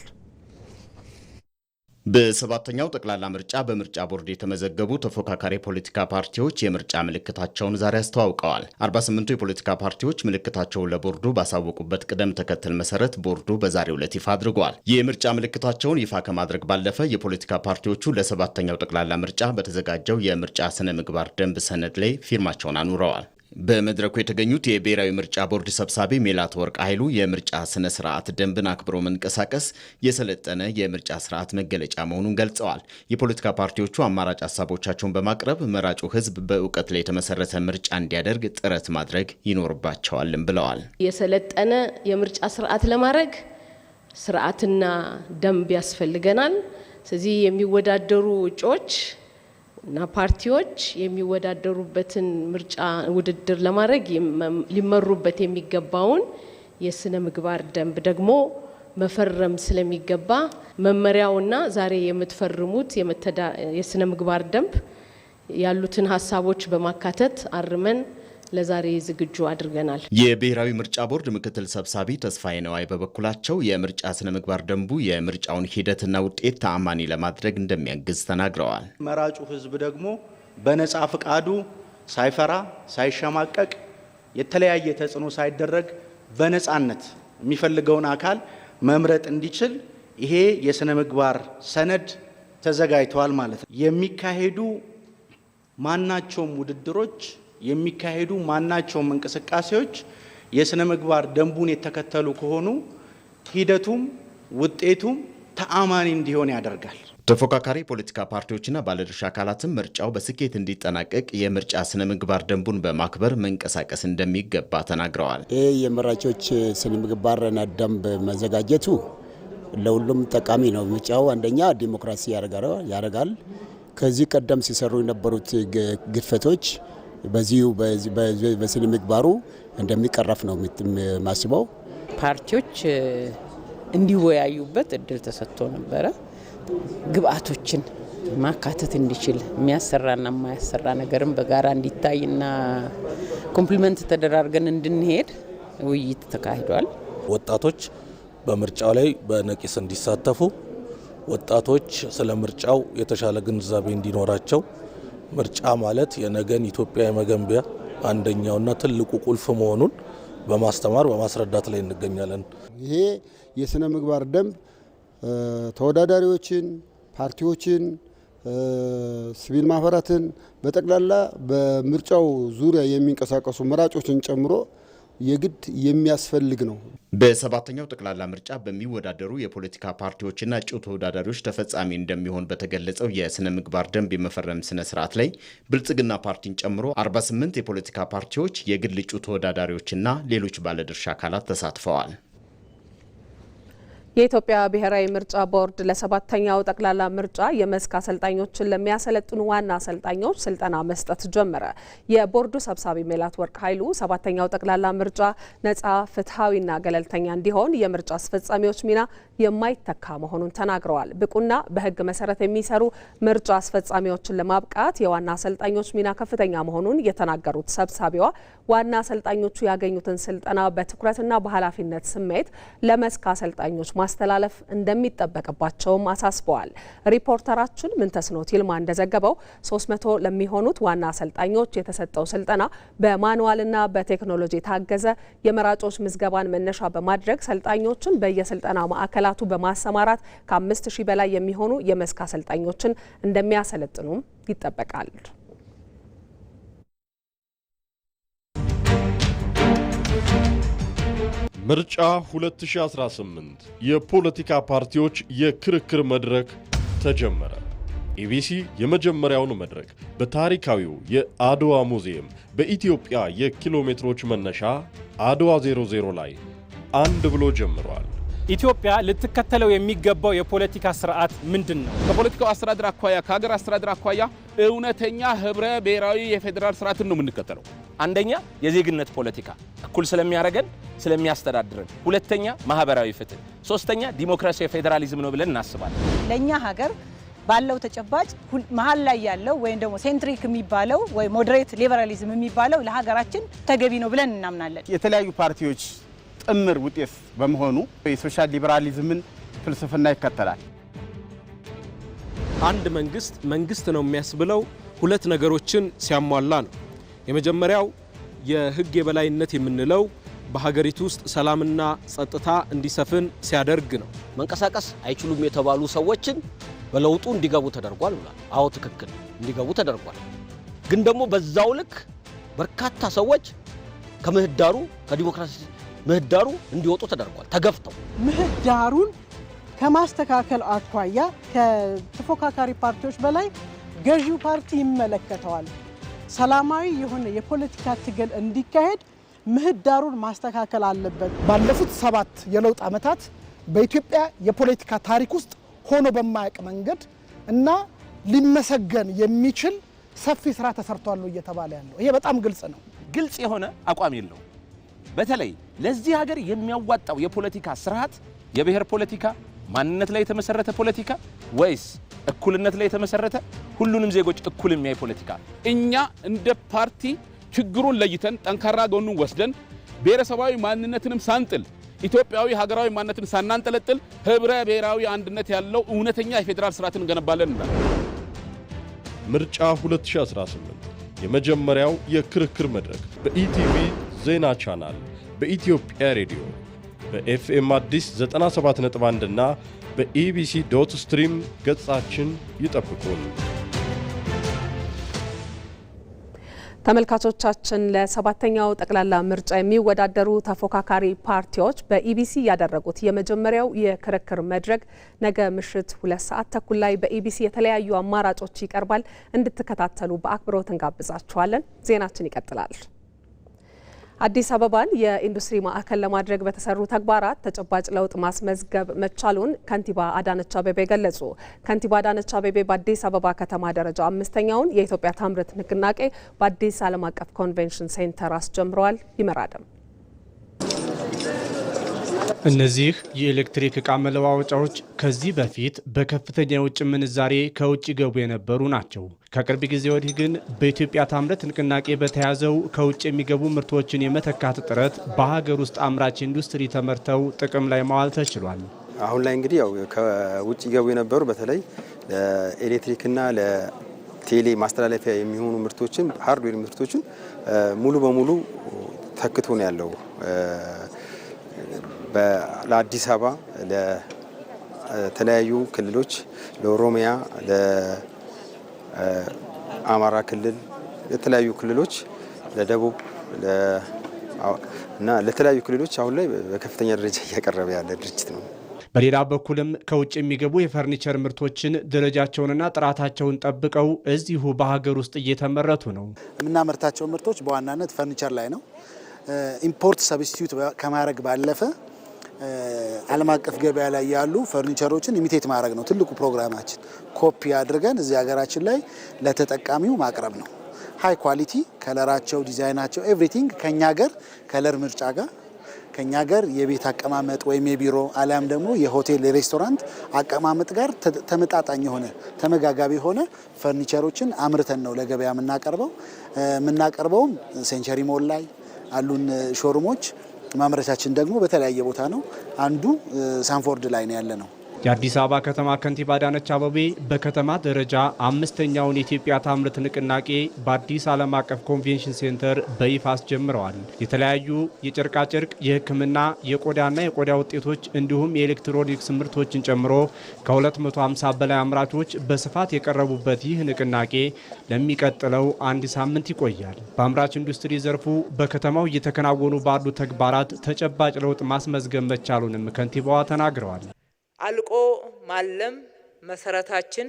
በ7ኛው ጠቅላላ ምርጫ በምርጫ ቦርድ የተመዘገቡ ተፎካካሪ ፖለቲካ ፓርቲዎች የምርጫ ምልክታቸውን ዛሬ አስተዋውቀዋል። 48ቱ የፖለቲካ ፓርቲዎች ምልክታቸውን ለቦርዱ ባሳወቁበት ቅደም ተከተል መሰረት ቦርዱ በዛሬው ዕለት ይፋ አድርጓል። የምርጫ ምልክታቸውን ይፋ ከማድረግ ባለፈ የፖለቲካ ፓርቲዎቹ ለ7ኛው ጠቅላላ ምርጫ በተዘጋጀው የምርጫ ስነ ምግባር ደንብ ሰነድ ላይ ፊርማቸውን አኑረዋል። በመድረኩ የተገኙት የብሔራዊ ምርጫ ቦርድ ሰብሳቢ ሜላት ወርቅ ኃይሉ የምርጫ ስነ ስርዓት ደንብን አክብሮ መንቀሳቀስ የሰለጠነ የምርጫ ስርዓት መገለጫ መሆኑን ገልጸዋል። የፖለቲካ ፓርቲዎቹ አማራጭ ሀሳቦቻቸውን በማቅረብ መራጩ ሕዝብ በእውቀት ላይ የተመሰረተ ምርጫ እንዲያደርግ ጥረት ማድረግ ይኖርባቸዋልም ብለዋል። የሰለጠነ የምርጫ ስርዓት ለማድረግ ስርዓትና ደንብ ያስፈልገናል። ስለዚህ የሚወዳደሩ እጩዎች እና ፓርቲዎች የሚወዳደሩበትን ምርጫ ውድድር ለማድረግ ሊመሩበት የሚገባውን የስነ ምግባር ደንብ ደግሞ መፈረም ስለሚገባ መመሪያውና ዛሬ የምትፈርሙት የስነ ምግባር ደንብ ያሉትን ሀሳቦች በማካተት አርመን ለዛሬ ዝግጁ አድርገናል። የብሔራዊ ምርጫ ቦርድ ምክትል ሰብሳቢ ተስፋዬ ነዋይ በበኩላቸው የምርጫ ስነ ምግባር ደንቡ የምርጫውን ሂደትና ውጤት ተአማኒ ለማድረግ እንደሚያግዝ ተናግረዋል። መራጩ ሕዝብ ደግሞ በነጻ ፍቃዱ ሳይፈራ ሳይሸማቀቅ የተለያየ ተጽዕኖ ሳይደረግ በነጻነት የሚፈልገውን አካል መምረጥ እንዲችል ይሄ የስነ ምግባር ሰነድ ተዘጋጅቷል ማለት ነው። የሚካሄዱ ማናቸውም ውድድሮች የሚካሄዱ ማናቸውም እንቅስቃሴዎች የስነ ምግባር ደንቡን የተከተሉ ከሆኑ ሂደቱም ውጤቱም ተአማኒ እንዲሆን ያደርጋል። ተፎካካሪ ፖለቲካ ፓርቲዎችና ባለድርሻ አካላትም ምርጫው በስኬት እንዲጠናቀቅ የምርጫ ስነ ምግባር ደንቡን በማክበር መንቀሳቀስ እንደሚገባ ተናግረዋል። ይህ የመራጮች ስነ ምግባርና ደንብ መዘጋጀቱ ለሁሉም ጠቃሚ ነው። ምርጫው አንደኛ ዲሞክራሲ ያደርጋል። ከዚህ ቀደም ሲሰሩ የነበሩት ግድፈቶች በዚሁ በስነ ምግባሩ እንደሚቀረፍ ነው ማስበው። ፓርቲዎች እንዲወያዩበት እድል ተሰጥቶ ነበረ። ግብአቶችን ማካተት እንዲችል የሚያሰራና የማያሰራ ነገርም በጋራ እንዲታይና ኮምፕሊመንት ተደራርገን እንድንሄድ ውይይት ተካሂዷል። ወጣቶች በምርጫው ላይ በነቂስ እንዲሳተፉ፣ ወጣቶች ስለ ምርጫው የተሻለ ግንዛቤ እንዲኖራቸው፣ ምርጫ ማለት የነገን ኢትዮጵያ የመገንቢያ አንደኛውና ትልቁ ቁልፍ መሆኑን በማስተማር በማስረዳት ላይ እንገኛለን። ይሄ የስነ ምግባር ደንብ ተወዳዳሪዎችን፣ ፓርቲዎችን፣ ሲቪል ማህበራትን በጠቅላላ በምርጫው ዙሪያ የሚንቀሳቀሱ መራጮችን ጨምሮ የግድ የሚያስፈልግ ነው። በ7ኛው ጠቅላላ ምርጫ በሚወዳደሩ የፖለቲካ ፓርቲዎችና እጩ ተወዳዳሪዎች ተፈጻሚ እንደሚሆን በተገለጸው የስነ ምግባር ደንብ የመፈረም ስነ ስርዓት ላይ ብልጽግና ፓርቲን ጨምሮ 48 የፖለቲካ ፓርቲዎች፣ የግል እጩ ተወዳዳሪዎችና ሌሎች ባለድርሻ አካላት ተሳትፈዋል። የኢትዮጵያ ብሔራዊ ምርጫ ቦርድ ለሰባተኛው ጠቅላላ ምርጫ የመስክ አሰልጣኞችን ለሚያሰለጥኑ ዋና አሰልጣኞች ስልጠና መስጠት ጀመረ። የቦርዱ ሰብሳቢ ሜላትወርቅ ኃይሉ ሰባተኛው ጠቅላላ ምርጫ ነጻ፣ ፍትሐዊና ገለልተኛ እንዲሆን የምርጫ አስፈጻሚዎች ሚና የማይተካ መሆኑን ተናግረዋል። ብቁና በሕግ መሰረት የሚሰሩ ምርጫ አስፈጻሚዎችን ለማብቃት የዋና አሰልጣኞች ሚና ከፍተኛ መሆኑን የተናገሩት ሰብሳቢዋ ዋና አሰልጣኞቹ ያገኙትን ስልጠና በትኩረትና በኃላፊነት ስሜት ለመስክ አሰልጣኞች ማስተላለፍ እንደሚጠበቅባቸውም አሳስበዋል። ሪፖርተራችን ምንተስኖት ይልማ እንደዘገበው 300 ለሚሆኑት ዋና አሰልጣኞች የተሰጠው ስልጠና በማኑዋልና በቴክኖሎጂ የታገዘ የመራጮች ምዝገባን መነሻ በማድረግ ሰልጣኞችን በየስልጠና ማዕከላቱ በማሰማራት ከ5000 በላይ የሚሆኑ የመስክ አሰልጣኞችን እንደሚያሰለጥኑም ይጠበቃል። ምርጫ 2018 የፖለቲካ ፓርቲዎች የክርክር መድረክ ተጀመረ። ኢቢሲ የመጀመሪያውን መድረክ በታሪካዊው የአድዋ ሙዚየም በኢትዮጵያ የኪሎ ሜትሮች መነሻ አድዋ 00 ላይ አንድ ብሎ ጀምሯል። ኢትዮጵያ ልትከተለው የሚገባው የፖለቲካ ስርዓት ምንድን ነው? ከፖለቲካው አስተዳደር አኳያ ከሀገር አስተዳደር አኳያ እውነተኛ ህብረ ብሔራዊ የፌዴራል ስርዓትን ነው የምንከተለው። አንደኛ የዜግነት ፖለቲካ እኩል ስለሚያደርገን ስለሚያስተዳድረን፣ ሁለተኛ ማህበራዊ ፍትህ፣ ሶስተኛ ዲሞክራሲያዊ ፌዴራሊዝም ነው ብለን እናስባለን። ለኛ ሀገር ባለው ተጨባጭ መሀል ላይ ያለው ወይም ደግሞ ሴንትሪክ የሚባለው ወይ ሞዴሬት ሊበራሊዝም የሚባለው ለሀገራችን ተገቢ ነው ብለን እናምናለን። የተለያዩ ፓርቲዎች ጥምር ውጤት በመሆኑ የሶሻል ሊበራሊዝምን ፍልስፍና ይከተላል። አንድ መንግስት ነው የሚያስብለው ሁለት ነገሮችን ሲያሟላ ነው። የመጀመሪያው የህግ የበላይነት የምንለው በሀገሪቱ ውስጥ ሰላምና ጸጥታ እንዲሰፍን ሲያደርግ ነው። መንቀሳቀስ አይችሉም የተባሉ ሰዎችን በለውጡ እንዲገቡ ተደርጓል ብሏል። አዎ ትክክል፣ እንዲገቡ ተደርጓል። ግን ደግሞ በዛው ልክ በርካታ ሰዎች ከምህዳሩ ከዲሞክራሲ ምህዳሩ እንዲወጡ ተደርጓል። ተገፍተው ምህዳሩን ከማስተካከል አኳያ ከተፎካካሪ ፓርቲዎች በላይ ገዢው ፓርቲ ይመለከተዋል። ሰላማዊ የሆነ የፖለቲካ ትግል እንዲካሄድ ምህዳሩን ማስተካከል አለበት። ባለፉት 7 የለውጥ ዓመታት በኢትዮጵያ የፖለቲካ ታሪክ ውስጥ ሆኖ በማያውቅ መንገድ እና ሊመሰገን የሚችል ሰፊ ስራ ተሰርቷል እየተባለ ያለው ይሄ በጣም ግልጽ ነው። ግልጽ የሆነ አቋም የለው። በተለይ ለዚህ ሀገር የሚያዋጣው የፖለቲካ ስርዓት የብሔር ፖለቲካ፣ ማንነት ላይ የተመሰረተ ፖለቲካ ወይስ እኩልነት ላይ የተመሰረተ ሁሉንም ዜጎች እኩል የሚያይ ፖለቲካ? እኛ እንደ ፓርቲ ችግሩን ለይተን ጠንካራ ጎኑን ወስደን ብሔረሰባዊ ማንነትንም ሳንጥል ኢትዮጵያዊ ሀገራዊ ማንነትን ሳናንጠለጥል ህብረ ብሔራዊ አንድነት ያለው እውነተኛ የፌዴራል ስርዓትን እንገነባለን እንላለን። ምርጫ 2018 የመጀመሪያው የክርክር መድረክ በኢቲቪ ዜና ቻናል፣ በኢትዮጵያ ሬዲዮ፣ በኤፍኤም አዲስ 97.1 እና በኢቢሲ.ስትሪም ገጻችን ይጠብቁን። ተመልካቾቻችን ለሰባተኛው ጠቅላላ ምርጫ የሚወዳደሩ ተፎካካሪ ፓርቲዎች በኢቢሲ ያደረጉት የመጀመሪያው የክርክር መድረክ ነገ ምሽት 2 ሰዓት ተኩል ላይ በኢቢሲ የተለያዩ አማራጮች ይቀርባል። እንድትከታተሉ በአክብሮት እንጋብዛችኋለን። ዜናችን ይቀጥላል። አዲስ አበባን የኢንዱስትሪ ማዕከል ለማድረግ በተሰሩ ተግባራት ተጨባጭ ለውጥ ማስመዝገብ መቻሉን ከንቲባ አዳነች አቤቤ ገለጹ። ከንቲባ አዳነች አቤቤ በአዲስ አበባ ከተማ ደረጃ 5ኛውን የኢትዮጵያ ታምርት ንቅናቄ በአዲስ ዓለም አቀፍ ኮንቬንሽን ሴንተር አስጀምረዋል። ይመራደም እነዚህ የኤሌክትሪክ ዕቃ መለዋወጫዎች ከዚህ በፊት በከፍተኛ የውጭ ምንዛሬ ከውጭ ገቡ የነበሩ ናቸው። ከቅርብ ጊዜ ወዲህ ግን በኢትዮጵያ ታምርት ንቅናቄ በተያዘው ከውጭ የሚገቡ ምርቶችን የመተካት ጥረት በሀገር ውስጥ አምራች ኢንዱስትሪ ተመርተው ጥቅም ላይ ማዋል ተችሏል። አሁን ላይ እንግዲህ ያው ከውጭ ገቡ የነበሩ በተለይ ለኤሌክትሪክና ለቴሌ ማስተላለፊያ የሚሆኑ ምርቶችን ሃርድዌር ምርቶችን ሙሉ በሙሉ ተክቶ ነው ያለው። ለአዲስ አበባ ለተለያዩ ክልሎች ለኦሮሚያ፣ ለአማራ ክልል፣ ለተለያዩ ክልሎች ለደቡብ እና ለተለያዩ ክልሎች አሁን ላይ በከፍተኛ ደረጃ እያቀረበ ያለ ድርጅት ነው። በሌላ በኩልም ከውጭ የሚገቡ የፈርኒቸር ምርቶችን ደረጃቸውንና ጥራታቸውን ጠብቀው እዚሁ በሀገር ውስጥ እየተመረቱ ነው። የምናመርታቸው ምርቶች በዋናነት ፈርኒቸር ላይ ነው። ኢምፖርት ሰብስቲዩት ከማድረግ ባለፈ ዓለም አቀፍ ገበያ ላይ ያሉ ፈርኒቸሮችን ኢሚቴት ማድረግ ነው ትልቁ ፕሮግራማችን። ኮፒ አድርገን እዚህ ሀገራችን ላይ ለተጠቃሚው ማቅረብ ነው። ሃይ ኳሊቲ ከለራቸው፣ ዲዛይናቸው ኤቭሪቲንግ ከኛ ሀገር ከለር ምርጫ ጋር ከኛ ሀገር የቤት አቀማመጥ ወይም የቢሮ አሊያም ደግሞ የሆቴል የሬስቶራንት አቀማመጥ ጋር ተመጣጣኝ የሆነ ተመጋጋቢ የሆነ ፈርኒቸሮችን አምርተን ነው ለገበያ የምናቀርበውም ሴንቸሪ ሞል ላይ አሉን ሾሩሞች። ማምረቻችን ደግሞ በተለያየ ቦታ ነው። አንዱ ሳንፎርድ ላይ ነው ያለ ነው። የአዲስ አበባ ከተማ ከንቲባ አዳነች አቤቤ በከተማ ደረጃ 5ኛውን የኢትዮጵያ ታምርት ንቅናቄ በአዲስ ዓለም አቀፍ ኮንቬንሽን ሴንተር በይፋ አስጀምረዋል። የተለያዩ የጨርቃጨርቅ፣ የሕክምና፣ የቆዳና የቆዳ ውጤቶች እንዲሁም የኤሌክትሮኒክስ ምርቶችን ጨምሮ ከ250 በላይ አምራቾች በስፋት የቀረቡበት ይህ ንቅናቄ ለሚቀጥለው አንድ ሳምንት ይቆያል። በአምራች ኢንዱስትሪ ዘርፉ በከተማው እየተከናወኑ ባሉ ተግባራት ተጨባጭ ለውጥ ማስመዝገብ መቻሉንም ከንቲባዋ ተናግረዋል። አልቆ ማለም መሰረታችን፣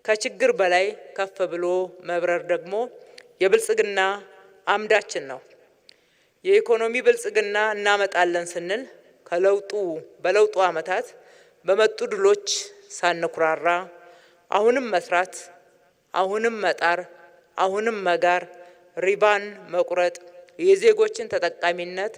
ከችግር በላይ ከፍ ብሎ መብረር ደግሞ የብልጽግና አምዳችን ነው። የኢኮኖሚ ብልጽግና እናመጣለን ስንል በለውጡ ዓመታት በመጡ ድሎች ሳንኩራራ አሁንም መስራት፣ አሁንም መጣር፣ አሁንም መጋር፣ ሪባን መቁረጥ፣ የዜጎችን ተጠቃሚነት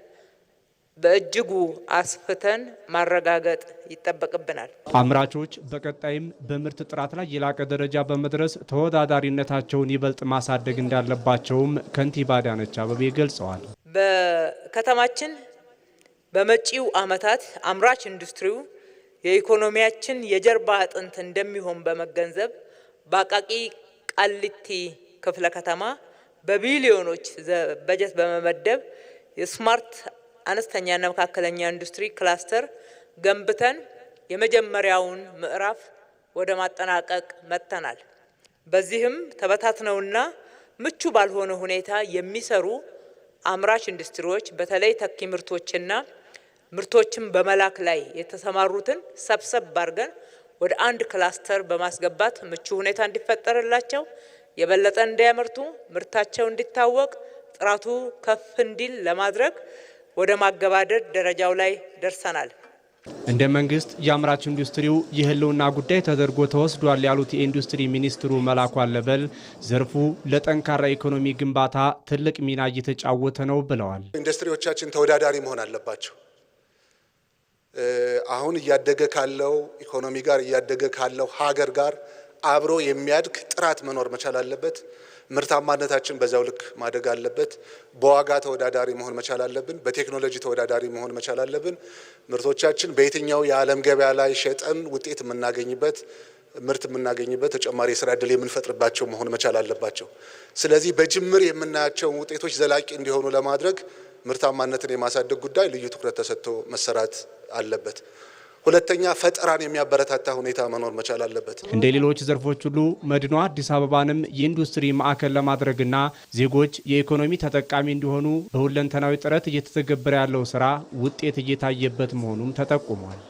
በእጅጉ አስፍተን ማረጋገጥ ይጠበቅብናል። አምራቾች በቀጣይም በምርት ጥራት ላይ የላቀ ደረጃ በመድረስ ተወዳዳሪነታቸውን ይበልጥ ማሳደግ እንዳለባቸውም ከንቲባ አዳነች አቤቤ ገልጸዋል። በከተማችን በመጪው ዓመታት አምራች ኢንዱስትሪው የኢኮኖሚያችን የጀርባ አጥንት እንደሚሆን በመገንዘብ በአቃቂ ቃሊቲ ክፍለ ከተማ በቢሊዮኖች በጀት በመመደብ የስማርት አነስተኛና መካከለኛ ኢንዱስትሪ ክላስተር ገንብተን የመጀመሪያውን ምዕራፍ ወደ ማጠናቀቅ መጥተናል። በዚህም ተበታትነውና ምቹ ባልሆነ ሁኔታ የሚሰሩ አምራች ኢንዱስትሪዎች በተለይ ተኪ ምርቶችና ምርቶችን በመላክ ላይ የተሰማሩትን ሰብሰብ አድርገን ወደ አንድ ክላስተር በማስገባት ምቹ ሁኔታ እንዲፈጠርላቸው፣ የበለጠ እንዲያመርቱ፣ ምርታቸው እንዲታወቅ፣ ጥራቱ ከፍ እንዲል ለማድረግ ወደ ማገባደድ ደረጃው ላይ ደርሰናል። እንደ መንግስት የአምራች ኢንዱስትሪው የህልውና ጉዳይ ተደርጎ ተወስዷል ያሉት የኢንዱስትሪ ሚኒስትሩ መላኩ አለበል ዘርፉ ለጠንካራ ኢኮኖሚ ግንባታ ትልቅ ሚና እየተጫወተ ነው ብለዋል። ኢንዱስትሪዎቻችን ተወዳዳሪ መሆን አለባቸው። አሁን እያደገ ካለው ኢኮኖሚ ጋር እያደገ ካለው ሀገር ጋር አብሮ የሚያድግ ጥራት መኖር መቻል አለበት። ምርታማነታችን በዛው ልክ ማደግ አለበት። በዋጋ ተወዳዳሪ መሆን መቻል አለብን። በቴክኖሎጂ ተወዳዳሪ መሆን መቻል አለብን። ምርቶቻችን በየትኛው የዓለም ገበያ ላይ ሸጠን ውጤት የምናገኝበት፣ ምርት የምናገኝበት፣ ተጨማሪ የስራ ዕድል የምንፈጥርባቸው መሆን መቻል አለባቸው። ስለዚህ በጅምር የምናያቸውን ውጤቶች ዘላቂ እንዲሆኑ ለማድረግ ምርታማነትን የማሳደግ ጉዳይ ልዩ ትኩረት ተሰጥቶ መሰራት አለበት። ሁለተኛ ፈጠራን የሚያበረታታ ሁኔታ መኖር መቻል አለበት። እንደ ሌሎች ዘርፎች ሁሉ መዲናዋ አዲስ አበባንም የኢንዱስትሪ ማዕከል ለማድረግና ዜጎች የኢኮኖሚ ተጠቃሚ እንዲሆኑ በሁለንተናዊ ጥረት እየተተገበረ ያለው ስራ ውጤት እየታየበት መሆኑም ተጠቁሟል።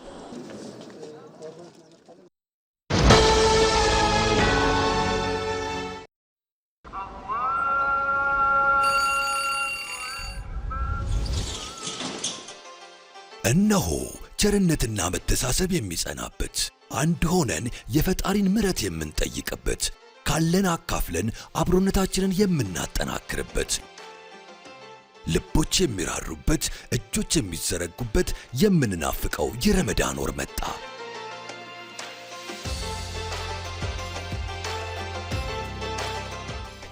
እነሆ ቸርነትና መተሳሰብ የሚጸናበት፣ አንድ ሆነን የፈጣሪን ምሕረት የምንጠይቅበት፣ ካለን አካፍለን አብሮነታችንን የምናጠናክርበት፣ ልቦች የሚራሩበት፣ እጆች የሚዘረጉበት የምንናፍቀው የረመዳን ወር መጣ።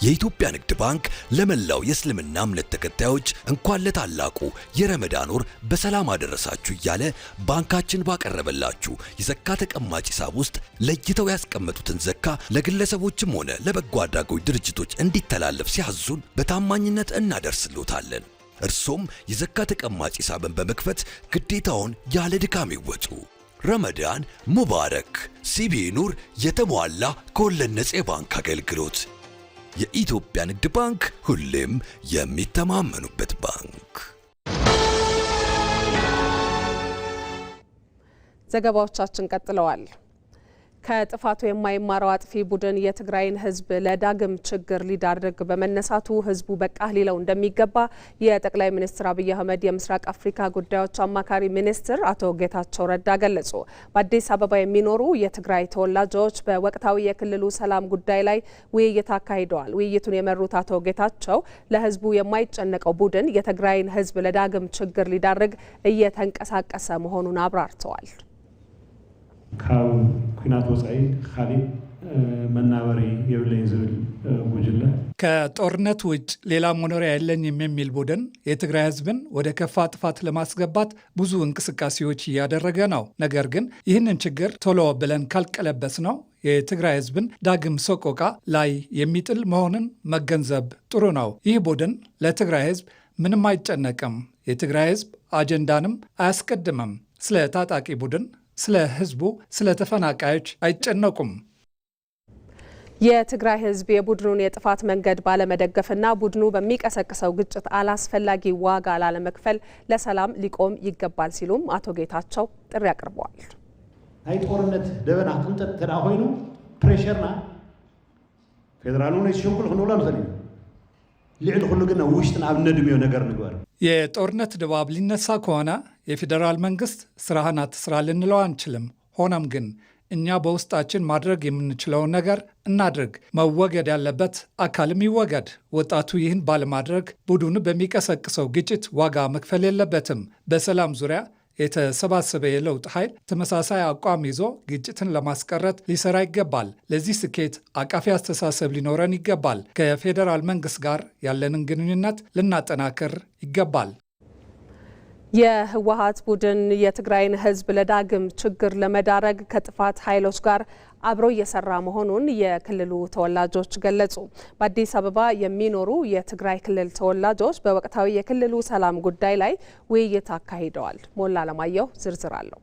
የኢትዮጵያ ንግድ ባንክ ለመላው የእስልምና እምነት ተከታዮች እንኳን ለታላቁ የረመዳን ወር በሰላም አደረሳችሁ እያለ ባንካችን ባቀረበላችሁ የዘካ ተቀማጭ ሂሳብ ውስጥ ለይተው ያስቀመጡትን ዘካ ለግለሰቦችም ሆነ ለበጎ አድራጎት ድርጅቶች እንዲተላለፍ ሲያዙን በታማኝነት እናደርስሎታለን። እርሶም የዘካ ተቀማጭ ሂሳብን በመክፈት ግዴታውን ያለ ድካም ይወጡ። ረመዳን ሙባረክ። ሲቢኢ ኑር የተሟላ ከወለድ ነፃ የባንክ አገልግሎት። የኢትዮጵያ ንግድ ባንክ ሁሌም የሚተማመኑበት ባንክ። ዘገባዎቻችን ቀጥለዋል። ከጥፋቱ የማይማረው አጥፊ ቡድን የትግራይን ሕዝብ ለዳግም ችግር ሊዳርግ በመነሳቱ ሕዝቡ በቃ ሊለው እንደሚገባ የጠቅላይ ሚኒስትር አብይ አህመድ የምስራቅ አፍሪካ ጉዳዮች አማካሪ ሚኒስትር አቶ ጌታቸው ረዳ ገለጹ። በአዲስ አበባ የሚኖሩ የትግራይ ተወላጆች በወቅታዊ የክልሉ ሰላም ጉዳይ ላይ ውይይት አካሂደዋል። ውይይቱን የመሩት አቶ ጌታቸው ለሕዝቡ የማይጨነቀው ቡድን የትግራይን ሕዝብ ለዳግም ችግር ሊዳርግ እየተንቀሳቀሰ መሆኑን አብራርተዋል። ካብ ኩናት ወጻኢ ካሊእ መናበሪ የብለኝ ዝብል ጉጅለ ከጦርነት ውጭ ሌላ መኖሪያ የለኝም የሚል ቡድን የትግራይ ህዝብን ወደ ከፋ ጥፋት ለማስገባት ብዙ እንቅስቃሴዎች እያደረገ ነው። ነገር ግን ይህንን ችግር ቶሎ ብለን ካልቀለበስ ነው የትግራይ ህዝብን ዳግም ሰቆቃ ላይ የሚጥል መሆኑን መገንዘብ ጥሩ ነው። ይህ ቡድን ለትግራይ ህዝብ ምንም አይጨነቅም። የትግራይ ህዝብ አጀንዳንም አያስቀድምም። ስለ ታጣቂ ቡድን፣ ስለ ህዝቡ፣ ስለ ተፈናቃዮች አይጨነቁም። የትግራይ ህዝብ የቡድኑን የጥፋት መንገድ ባለመደገፍና ቡድኑ በሚቀሰቅሰው ግጭት አላስፈላጊ ዋጋ ላለመክፈል ለሰላም ሊቆም ይገባል ሲሉም አቶ ጌታቸው ጥሪ አቅርበዋል። ናይ ጦርነት ደበና ክንጠጥ ተዳ ኮይኑ ፕሬሸርና ፌደራሉን ይሽንኩል ክንብሎ ንኽእል ልዕሊ ኩሉ ግን ውሽጥን ኣብ ነድምዮ ነገር ንግበር። የጦርነት ድባብ ሊነሳ ከሆነ የፌዴራል መንግስት ስራህን አትስራ ልንለው አንችልም። ሆኖም ግን እኛ በውስጣችን ማድረግ የምንችለውን ነገር እናድርግ። መወገድ ያለበት አካልም ይወገድ። ወጣቱ ይህን ባለማድረግ ቡድኑ በሚቀሰቅሰው ግጭት ዋጋ መክፈል የለበትም። በሰላም ዙሪያ የተሰባሰበ የለውጥ ኃይል ተመሳሳይ አቋም ይዞ ግጭትን ለማስቀረት ሊሰራ ይገባል። ለዚህ ስኬት አቃፊ አስተሳሰብ ሊኖረን ይገባል። ከፌዴራል መንግስት ጋር ያለንን ግንኙነት ልናጠናክር ይገባል። የህወሓት ቡድን የትግራይን ህዝብ ለዳግም ችግር ለመዳረግ ከጥፋት ኃይሎች ጋር አብሮ እየሰራ መሆኑን የክልሉ ተወላጆች ገለጹ። በአዲስ አበባ የሚኖሩ የትግራይ ክልል ተወላጆች በወቅታዊ የክልሉ ሰላም ጉዳይ ላይ ውይይት አካሂደዋል። ሞላ አለማየሁ ዝርዝር አለው።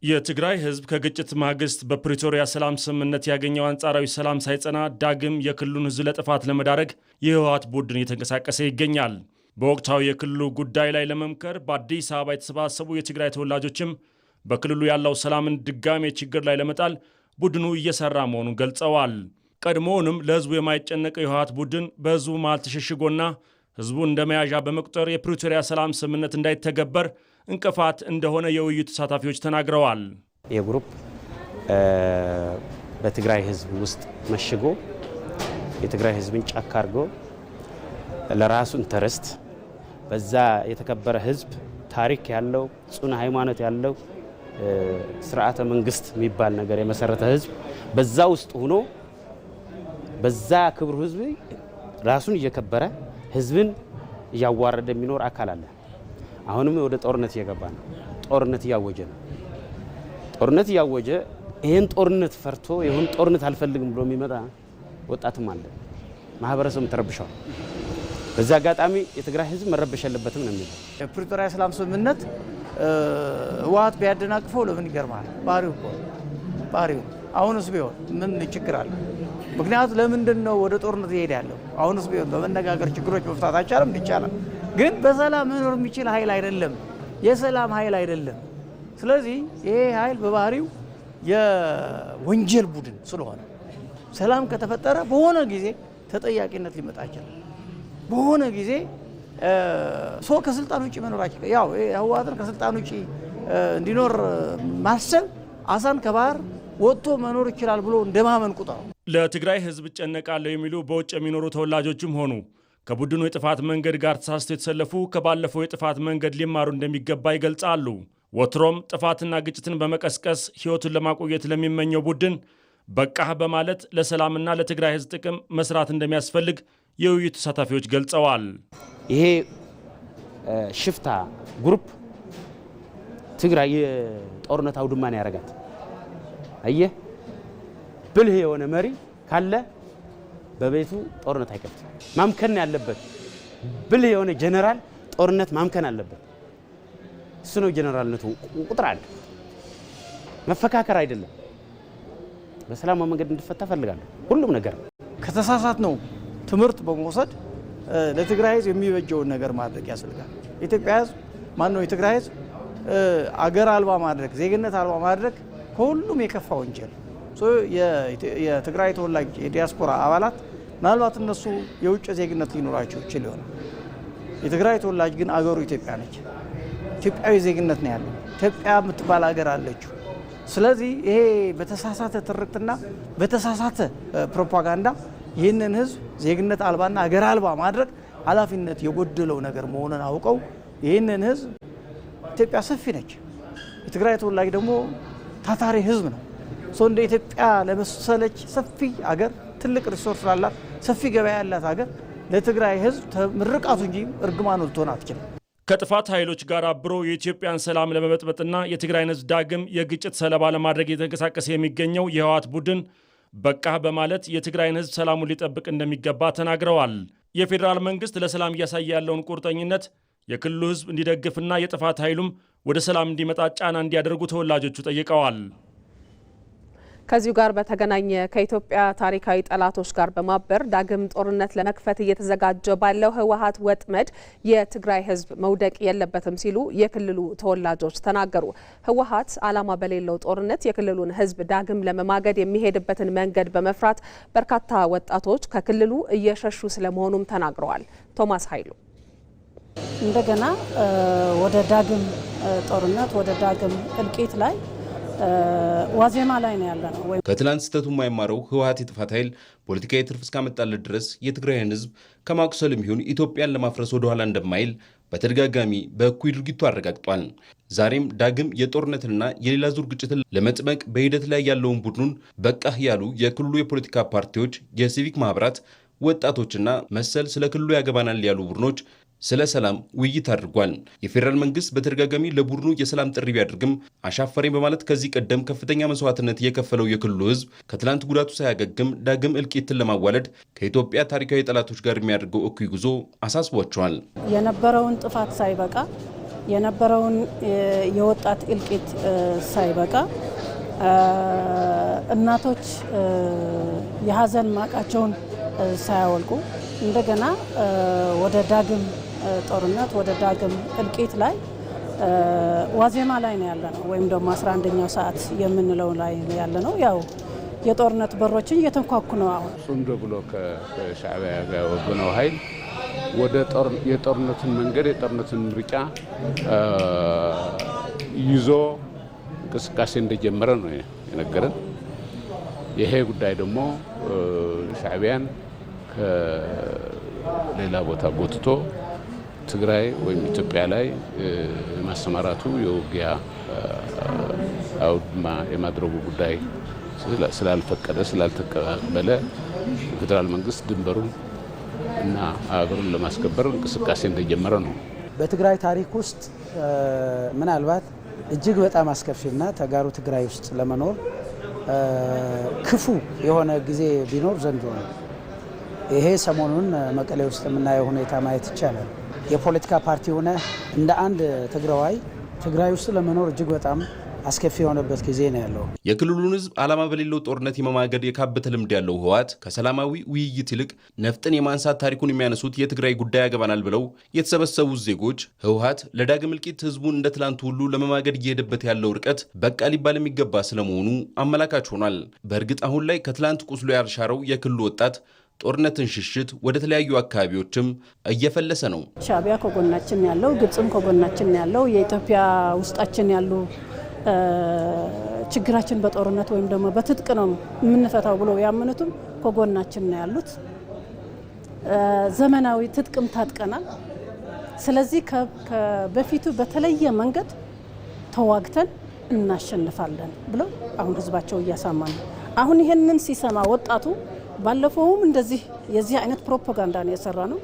የትግራይ ህዝብ ከግጭት ማግስት በፕሪቶሪያ ሰላም ስምምነት ያገኘው አንጻራዊ ሰላም ሳይጸና ዳግም የክልሉን ህዝብ ለጥፋት ለመዳረግ የህወሓት ቡድን እየተንቀሳቀሰ ይገኛል። በወቅታዊ የክልሉ ጉዳይ ላይ ለመምከር በአዲስ አበባ የተሰባሰቡ የትግራይ ተወላጆችም በክልሉ ያለው ሰላምን ድጋሜ ችግር ላይ ለመጣል ቡድኑ እየሰራ መሆኑን ገልጸዋል። ቀድሞውንም ለህዝቡ የማይጨነቀው የህወሓት ቡድን በህዝቡ መሃል ተሸሽጎና ህዝቡ እንደ መያዣ በመቁጠር የፕሪቶሪያ ሰላም ስምምነት እንዳይተገበር እንቅፋት እንደሆነ የውይይቱ ተሳታፊዎች ተናግረዋል። የግሩፕ በትግራይ ህዝብ ውስጥ መሽጎ የትግራይ ህዝብን ጫካ አድርጎ ለራሱ ኢንተረስት በዛ የተከበረ ህዝብ ታሪክ ያለው ጽኑ ሃይማኖት ያለው ስርዓተ መንግስት የሚባል ነገር የመሰረተ ህዝብ በዛ ውስጥ ሆኖ በዛ ክብሩ ህዝብ ራሱን እየከበረ ህዝብን እያዋረደ የሚኖር አካል አለ። አሁንም ወደ ጦርነት እየገባ ነው። ጦርነት እያወጀ ነው። ጦርነት እያወጀ ይሄን ጦርነት ፈርቶ ይሁን ጦርነት አልፈልግም ብሎ የሚመጣ ወጣትም አለ። ማህበረሰቡ ተረብሿል። በዛ አጋጣሚ የትግራይ ህዝብ መረበሽ የለበትም ነው የሚለው። የፕሪቶሪያ ሰላም ስምምነት ህወሓት ቢያደናቅፈው ለምን ይገርማል? ባህሪው እኮ ባህሪው። አሁንስ ቢሆን ምን ችግር አለ? ምክንያቱ ለምንድን ነው ወደ ጦርነት ይሄድ ያለው? አሁንስ ቢሆን በመነጋገር ችግሮች መፍታት አይቻልም? ይቻላል። ግን በሰላም መኖር የሚችል ኃይል አይደለም፣ የሰላም ኃይል አይደለም። ስለዚህ ይሄ ኃይል በባህሪው የወንጀል ቡድን ስለሆነ ሰላም ከተፈጠረ በሆነ ጊዜ ተጠያቂነት ሊመጣ ይችላል። በሆነ ጊዜ ሰው ከስልጣን ውጪ መኖራቸው ያው ህወሓትን ከስልጣን ውጪ እንዲኖር ማሰብ አሳን ከባህር ወጥቶ መኖር ይችላል ብሎ እንደማመን ቁጠሩ። ለትግራይ ህዝብ እጨነቃለሁ የሚሉ በውጭ የሚኖሩ ተወላጆችም ሆኑ ከቡድኑ የጥፋት መንገድ ጋር ተሳስተው የተሰለፉ ከባለፈው የጥፋት መንገድ ሊማሩ እንደሚገባ ይገልጻሉ። ወትሮም ጥፋትና ግጭትን በመቀስቀስ ህይወቱን ለማቆየት ለሚመኘው ቡድን በቃህ በማለት ለሰላምና ለትግራይ ህዝብ ጥቅም መስራት እንደሚያስፈልግ የውይይቱ ተሳታፊዎች ገልጸዋል። ይሄ ሽፍታ ግሩፕ ትግራይ የጦርነት አውድማን ያረጋት አየህ፣ ብልህ የሆነ መሪ ካለ በቤቱ ጦርነት አይከፍትም። ማምከን ያለበት ብልህ የሆነ ጀነራል ጦርነት ማምከን አለበት። እሱ ነው ጀነራልነቱ። ቁጥር አለ፣ መፈካከር አይደለም። በሰላማዊ መንገድ እንዲፈታ ፈልጋለሁ። ሁሉም ነገር ከተሳሳት ነው ትምህርት በመውሰድ ለትግራይ ህዝብ የሚበጀውን ነገር ማድረግ ያስፈልጋል። የኢትዮጵያ ህዝብ ማን ነው? የትግራይ ህዝብ አገር አልባ ማድረግ፣ ዜግነት አልባ ማድረግ ከሁሉም የከፋ ወንጀል። የትግራይ ተወላጅ የዲያስፖራ አባላት ምናልባት እነሱ የውጭ ዜግነት ሊኖራቸው ይችል ይሆናል። የትግራይ ተወላጅ ግን አገሩ ኢትዮጵያ ነች። ኢትዮጵያዊ ዜግነት ነው ያለው። ኢትዮጵያ የምትባል ሀገር አለችው። ስለዚህ ይሄ በተሳሳተ ትርክትና በተሳሳተ ፕሮፓጋንዳ ይህንን ህዝብ ዜግነት አልባና ሀገር አልባ ማድረግ ኃላፊነት የጎደለው ነገር መሆኑን አውቀው ይህንን ህዝብ ኢትዮጵያ ሰፊ ነች። የትግራይ ተወላጅ ደግሞ ታታሪ ህዝብ ነው። እንደ ኢትዮጵያ ለመሰለች ሰፊ ሀገር ትልቅ ሪሶርስ ላላት ሰፊ ገበያ ያላት ሀገር ለትግራይ ህዝብ ምርቃቱ እንጂ እርግማኑ ልትሆን አትችልም። ከጥፋት ኃይሎች ጋር አብሮ የኢትዮጵያን ሰላም ለመበጥበጥና የትግራይን ህዝብ ዳግም የግጭት ሰለባ ለማድረግ የተንቀሳቀሰ የሚገኘው የህወሓት ቡድን በቃ በማለት የትግራይን ህዝብ ሰላሙን ሊጠብቅ እንደሚገባ ተናግረዋል። የፌዴራል መንግስት ለሰላም እያሳየ ያለውን ቁርጠኝነት የክልሉ ህዝብ እንዲደግፍና የጥፋት ኃይሉም ወደ ሰላም እንዲመጣ ጫና እንዲያደርጉ ተወላጆቹ ጠይቀዋል። ከዚሁ ጋር በተገናኘ ከኢትዮጵያ ታሪካዊ ጠላቶች ጋር በማበር ዳግም ጦርነት ለመክፈት እየተዘጋጀ ባለው ህወሓት ወጥመድ የትግራይ ህዝብ መውደቅ የለበትም ሲሉ የክልሉ ተወላጆች ተናገሩ። ህወሓት ዓላማ በሌለው ጦርነት የክልሉን ህዝብ ዳግም ለመማገድ የሚሄድበትን መንገድ በመፍራት በርካታ ወጣቶች ከክልሉ እየሸሹ ስለመሆኑም ተናግረዋል። ቶማስ ኃይሉ እንደገና ወደ ዳግም ጦርነት ወደ ዳግም እልቂት ላይ ዋዜማ ላይ ነው ያለነው። ከትላንት ስህተቱ የማይማረው ህወሓት የጥፋት ኃይል ፖለቲካዊ ትርፍ እስካመጣለት ድረስ የትግራይን ህዝብ ከማቁሰልም ይሁን ኢትዮጵያን ለማፍረስ ወደ ኋላ እንደማይል በተደጋጋሚ በእኩይ ድርጊቱ አረጋግጧል። ዛሬም ዳግም የጦርነትና የሌላ ዙር ግጭትን ለመጥመቅ በሂደት ላይ ያለውን ቡድኑን በቃህ ያሉ የክልሉ የፖለቲካ ፓርቲዎች፣ የሲቪክ ማህበራት፣ ወጣቶችና መሰል ስለ ክልሉ ያገባናል ያሉ ቡድኖች ስለ ሰላም ውይይት አድርጓል። የፌዴራል መንግስት በተደጋጋሚ ለቡድኑ የሰላም ጥሪ ቢያደርግም አሻፈረኝ በማለት ከዚህ ቀደም ከፍተኛ መስዋዕትነት የከፈለው የክልሉ ህዝብ ከትላንት ጉዳቱ ሳያገግም ዳግም እልቂትን ለማዋለድ ከኢትዮጵያ ታሪካዊ ጠላቶች ጋር የሚያደርገው እኩይ ጉዞ አሳስቧቸዋል። የነበረውን ጥፋት ሳይበቃ የነበረውን የወጣት እልቂት ሳይበቃ እናቶች የሀዘን ማቃቸውን ሳያወልቁ እንደገና ወደ ዳግም ጦርነት ወደ ዳግም እልቂት ላይ ዋዜማ ላይ ነው ያለነው፣ ወይም ደግሞ 11ኛው ሰዓት የምንለው ላይ ያለ ነው። ያው የጦርነት በሮችን እየተንኳኩ ነው። አሁን ጽምዶ ብሎ ከሻዕቢያ ጋር ወገነው ኃይል ወደ የጦርነትን መንገድ የጦርነትን ምርጫ ይዞ እንቅስቃሴ እንደጀመረ ነው የነገረን። ይሄ ጉዳይ ደግሞ ሻዕቢያን ከሌላ ቦታ ጎትቶ ትግራይ ወይም ኢትዮጵያ ላይ ማሰማራቱ የውጊያ አውድማ የማድረጉ ጉዳይ ስላልፈቀደ ስላልተቀበለ የፌዴራል መንግስት ድንበሩን እና ሀገሩን ለማስከበር እንቅስቃሴ እንደጀመረ ነው። በትግራይ ታሪክ ውስጥ ምናልባት እጅግ በጣም አስከፊና ተጋሩ ትግራይ ውስጥ ለመኖር ክፉ የሆነ ጊዜ ቢኖር ዘንድሮ ነው። ይሄ ሰሞኑን መቀሌ ውስጥ የምናየው ሁኔታ ማየት ይቻላል። የፖለቲካ ፓርቲ ሆነ እንደ አንድ ትግራዋይ ትግራይ ውስጥ ለመኖር እጅግ በጣም አስከፊ የሆነበት ጊዜ ነው ያለው። የክልሉን ህዝብ ዓላማ በሌለው ጦርነት የመማገድ የካበተ ልምድ ያለው ህወሓት ከሰላማዊ ውይይት ይልቅ ነፍጥን የማንሳት ታሪኩን የሚያነሱት የትግራይ ጉዳይ ያገባናል ብለው የተሰበሰቡት ዜጎች ህወሓት ለዳግም እልቂት ህዝቡን እንደ ትላንቱ ሁሉ ለመማገድ እየሄደበት ያለው ርቀት በቃ ሊባል የሚገባ ስለመሆኑ አመላካች ሆኗል። በእርግጥ አሁን ላይ ከትላንት ቁስሎ ያልሻረው የክልሉ ወጣት ጦርነትን ሽሽት ወደ ተለያዩ አካባቢዎችም እየፈለሰ ነው። ሻዕቢያ ከጎናችን ያለው፣ ግብጽም ከጎናችን ያለው፣ የኢትዮጵያ ውስጣችን ያሉ ችግራችን በጦርነት ወይም ደግሞ በትጥቅ ነው የምንፈታው ብሎ ያመኑትም ከጎናችን ነው ያሉት። ዘመናዊ ትጥቅም ታጥቀናል። ስለዚህ በፊቱ በተለየ መንገድ ተዋግተን እናሸንፋለን ብለው አሁን ህዝባቸው እያሳመኑ አሁን ይሄንን ሲሰማ ወጣቱ ባለፈውም እንደዚህ የዚህ አይነት ፕሮፓጋንዳ ነው የሰራ ነው።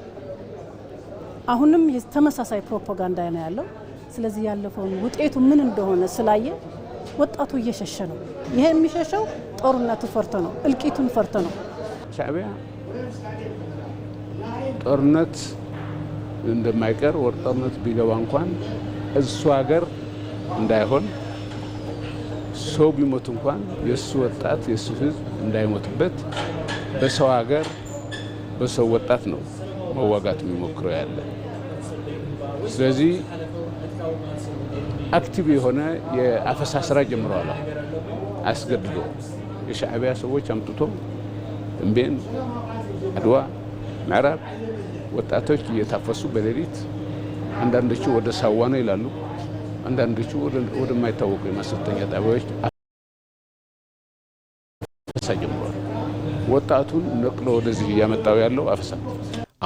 አሁንም ተመሳሳይ ፕሮፓጋንዳ ነው ያለው። ስለዚህ ያለፈውን ውጤቱ ምን እንደሆነ ስላየ ወጣቱ እየሸሸ ነው። ይሄ የሚሸሸው ጦርነቱ ፈርቶ ነው፣ እልቂቱን ፈርቶ ነው። ሻዕቢያ ጦርነት እንደማይቀር ወደ ጦርነት ቢገባ እንኳን እሱ ሀገር እንዳይሆን ሰው ቢሞት እንኳን የእሱ ወጣት የእሱ ህዝብ እንዳይሞትበት በሰው ሀገር በሰው ወጣት ነው መዋጋት የሚሞክረው ያለ። ስለዚህ አክቲቭ የሆነ የአፈሳ ስራ ጀምረዋል። አስገድዶ የሻዕቢያ ሰዎች አምጥቶ እምቤን፣ አድዋ፣ ምዕራብ ወጣቶች እየታፈሱ በሌሊት አንዳንዶቹ ወደ ሳዋ ነው ይላሉ፣ አንዳንዶቹ ወደማይታወቁ የማሰልጠኛ ጣቢያዎች አፈሳ ጀምረዋል። ወጣቱን ነቅሎ ወደዚህ እያመጣው ያለው አፈሳ።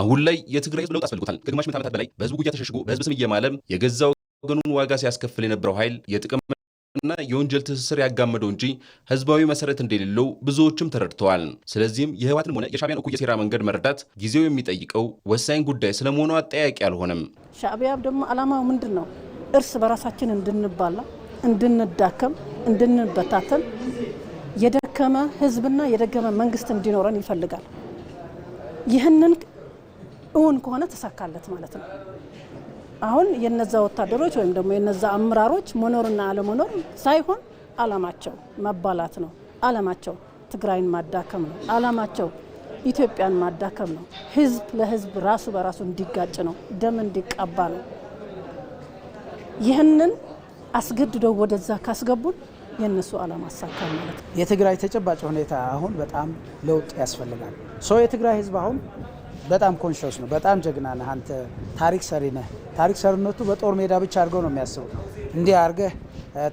አሁን ላይ የትግራይ ህዝብ ለውጥ አስፈልጎታል። ከግማሽ ምዕተ ዓመታት በላይ በህዝቡ ጉያ ተሸሽጎ በህዝብ ስም እየማለም የገዛ ወገኑን ዋጋ ሲያስከፍል የነበረው ኃይል የጥቅምና የወንጀል ትስስር ያጋመደው እንጂ ህዝባዊ መሰረት እንደሌለው ብዙዎችም ተረድተዋል። ስለዚህም የህወሓትን ሆነ የሻዕቢያን እኩይ የሴራ መንገድ መረዳት ጊዜው የሚጠይቀው ወሳኝ ጉዳይ ስለመሆኑ አጠያቂ አልሆነም። ሻዕቢያ ደግሞ ዓላማው ምንድን ነው? እርስ በራሳችን እንድንባላ፣ እንድንዳከም፣ እንድንበታተን የደከመ ህዝብና የደከመ መንግስት እንዲኖረን ይፈልጋል። ይህንን እውን ከሆነ ተሳካለት ማለት ነው። አሁን የነዛ ወታደሮች ወይም ደግሞ የነዛ አመራሮች መኖርና አለመኖር ሳይሆን ዓላማቸው መባላት ነው። ዓላማቸው ትግራይን ማዳከም ነው። ዓላማቸው ኢትዮጵያን ማዳከም ነው። ህዝብ ለህዝብ ራሱ በራሱ እንዲጋጭ ነው። ደም እንዲቀባ ነው። ይህንን አስገድደው ወደዛ ካስገቡን የነሱ ዓላማ አሳካል ማለት ነው። የትግራይ ተጨባጭ ሁኔታ አሁን በጣም ለውጥ ያስፈልጋል። የትግራይ ህዝብ አሁን በጣም ኮንሽስ ነው። በጣም ጀግና ነህ አንተ፣ ታሪክ ሰሪ ነህ። ታሪክ ሰሪነቱ በጦር ሜዳ ብቻ አድርገው ነው የሚያስበው። እንዲህ አድርገህ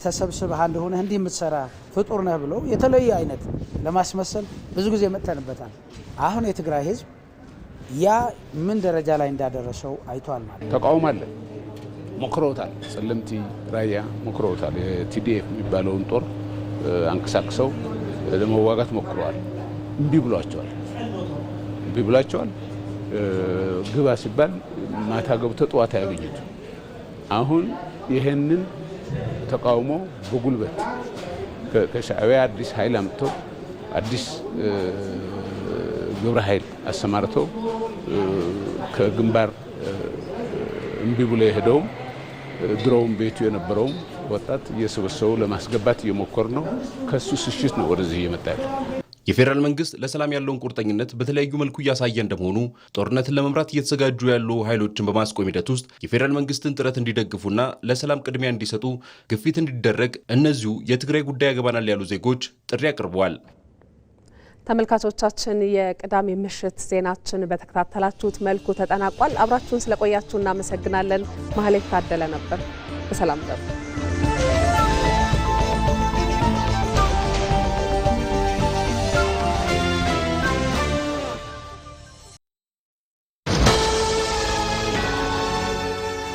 ተሰብስበህ አንድ ሆነህ እንዲህ የምትሰራ ፍጡር ነህ ብሎ የተለየ አይነት ለማስመሰል ብዙ ጊዜ መጥተንበታል። አሁን የትግራይ ህዝብ ያ ምን ደረጃ ላይ እንዳደረሰው አይቷል ማለት ተቃውሞ አለ። ሞክረውታል። ጸለምቲ ራያ ሞክረውታል። የቲዲኤፍ የሚባለውን ጦር አንቀሳቅሰው ለመዋጋት ሞክረዋል። እምቢ ብሏቸዋል። ግባ ሲባል ማታ ገብቶ ጠዋት ያገኙት። አሁን ይሄንን ተቃውሞ በጉልበት ከሻዕቢያ አዲስ ኃይል አምጥቶ አዲስ ግብረ ኃይል አሰማርተው ከግንባር እምቢ ብሎ የሄደውም ድሮውም ቤቱ የነበረውም ወጣት እየሰበሰቡ ለማስገባት እየሞከሩ ነው። ከሱ ስሽት ነው ወደዚህ እየመጣ ያለው። የፌዴራል መንግስት ለሰላም ያለውን ቁርጠኝነት በተለያዩ መልኩ እያሳየ እንደመሆኑ ጦርነትን ለመምራት እየተዘጋጁ ያሉ ኃይሎችን በማስቆም ሂደት ውስጥ የፌዴራል መንግስትን ጥረት እንዲደግፉና ለሰላም ቅድሚያ እንዲሰጡ ግፊት እንዲደረግ እነዚሁ የትግራይ ጉዳይ ያገባናል ያሉ ዜጎች ጥሪ አቅርበዋል። ተመልካቾቻችን የቅዳሜ ምሽት ዜናችን በተከታተላችሁት መልኩ ተጠናቋል። አብራችሁን ስለቆያችሁ እናመሰግናለን። ማህሌት ታደለ ነበር። በሰላም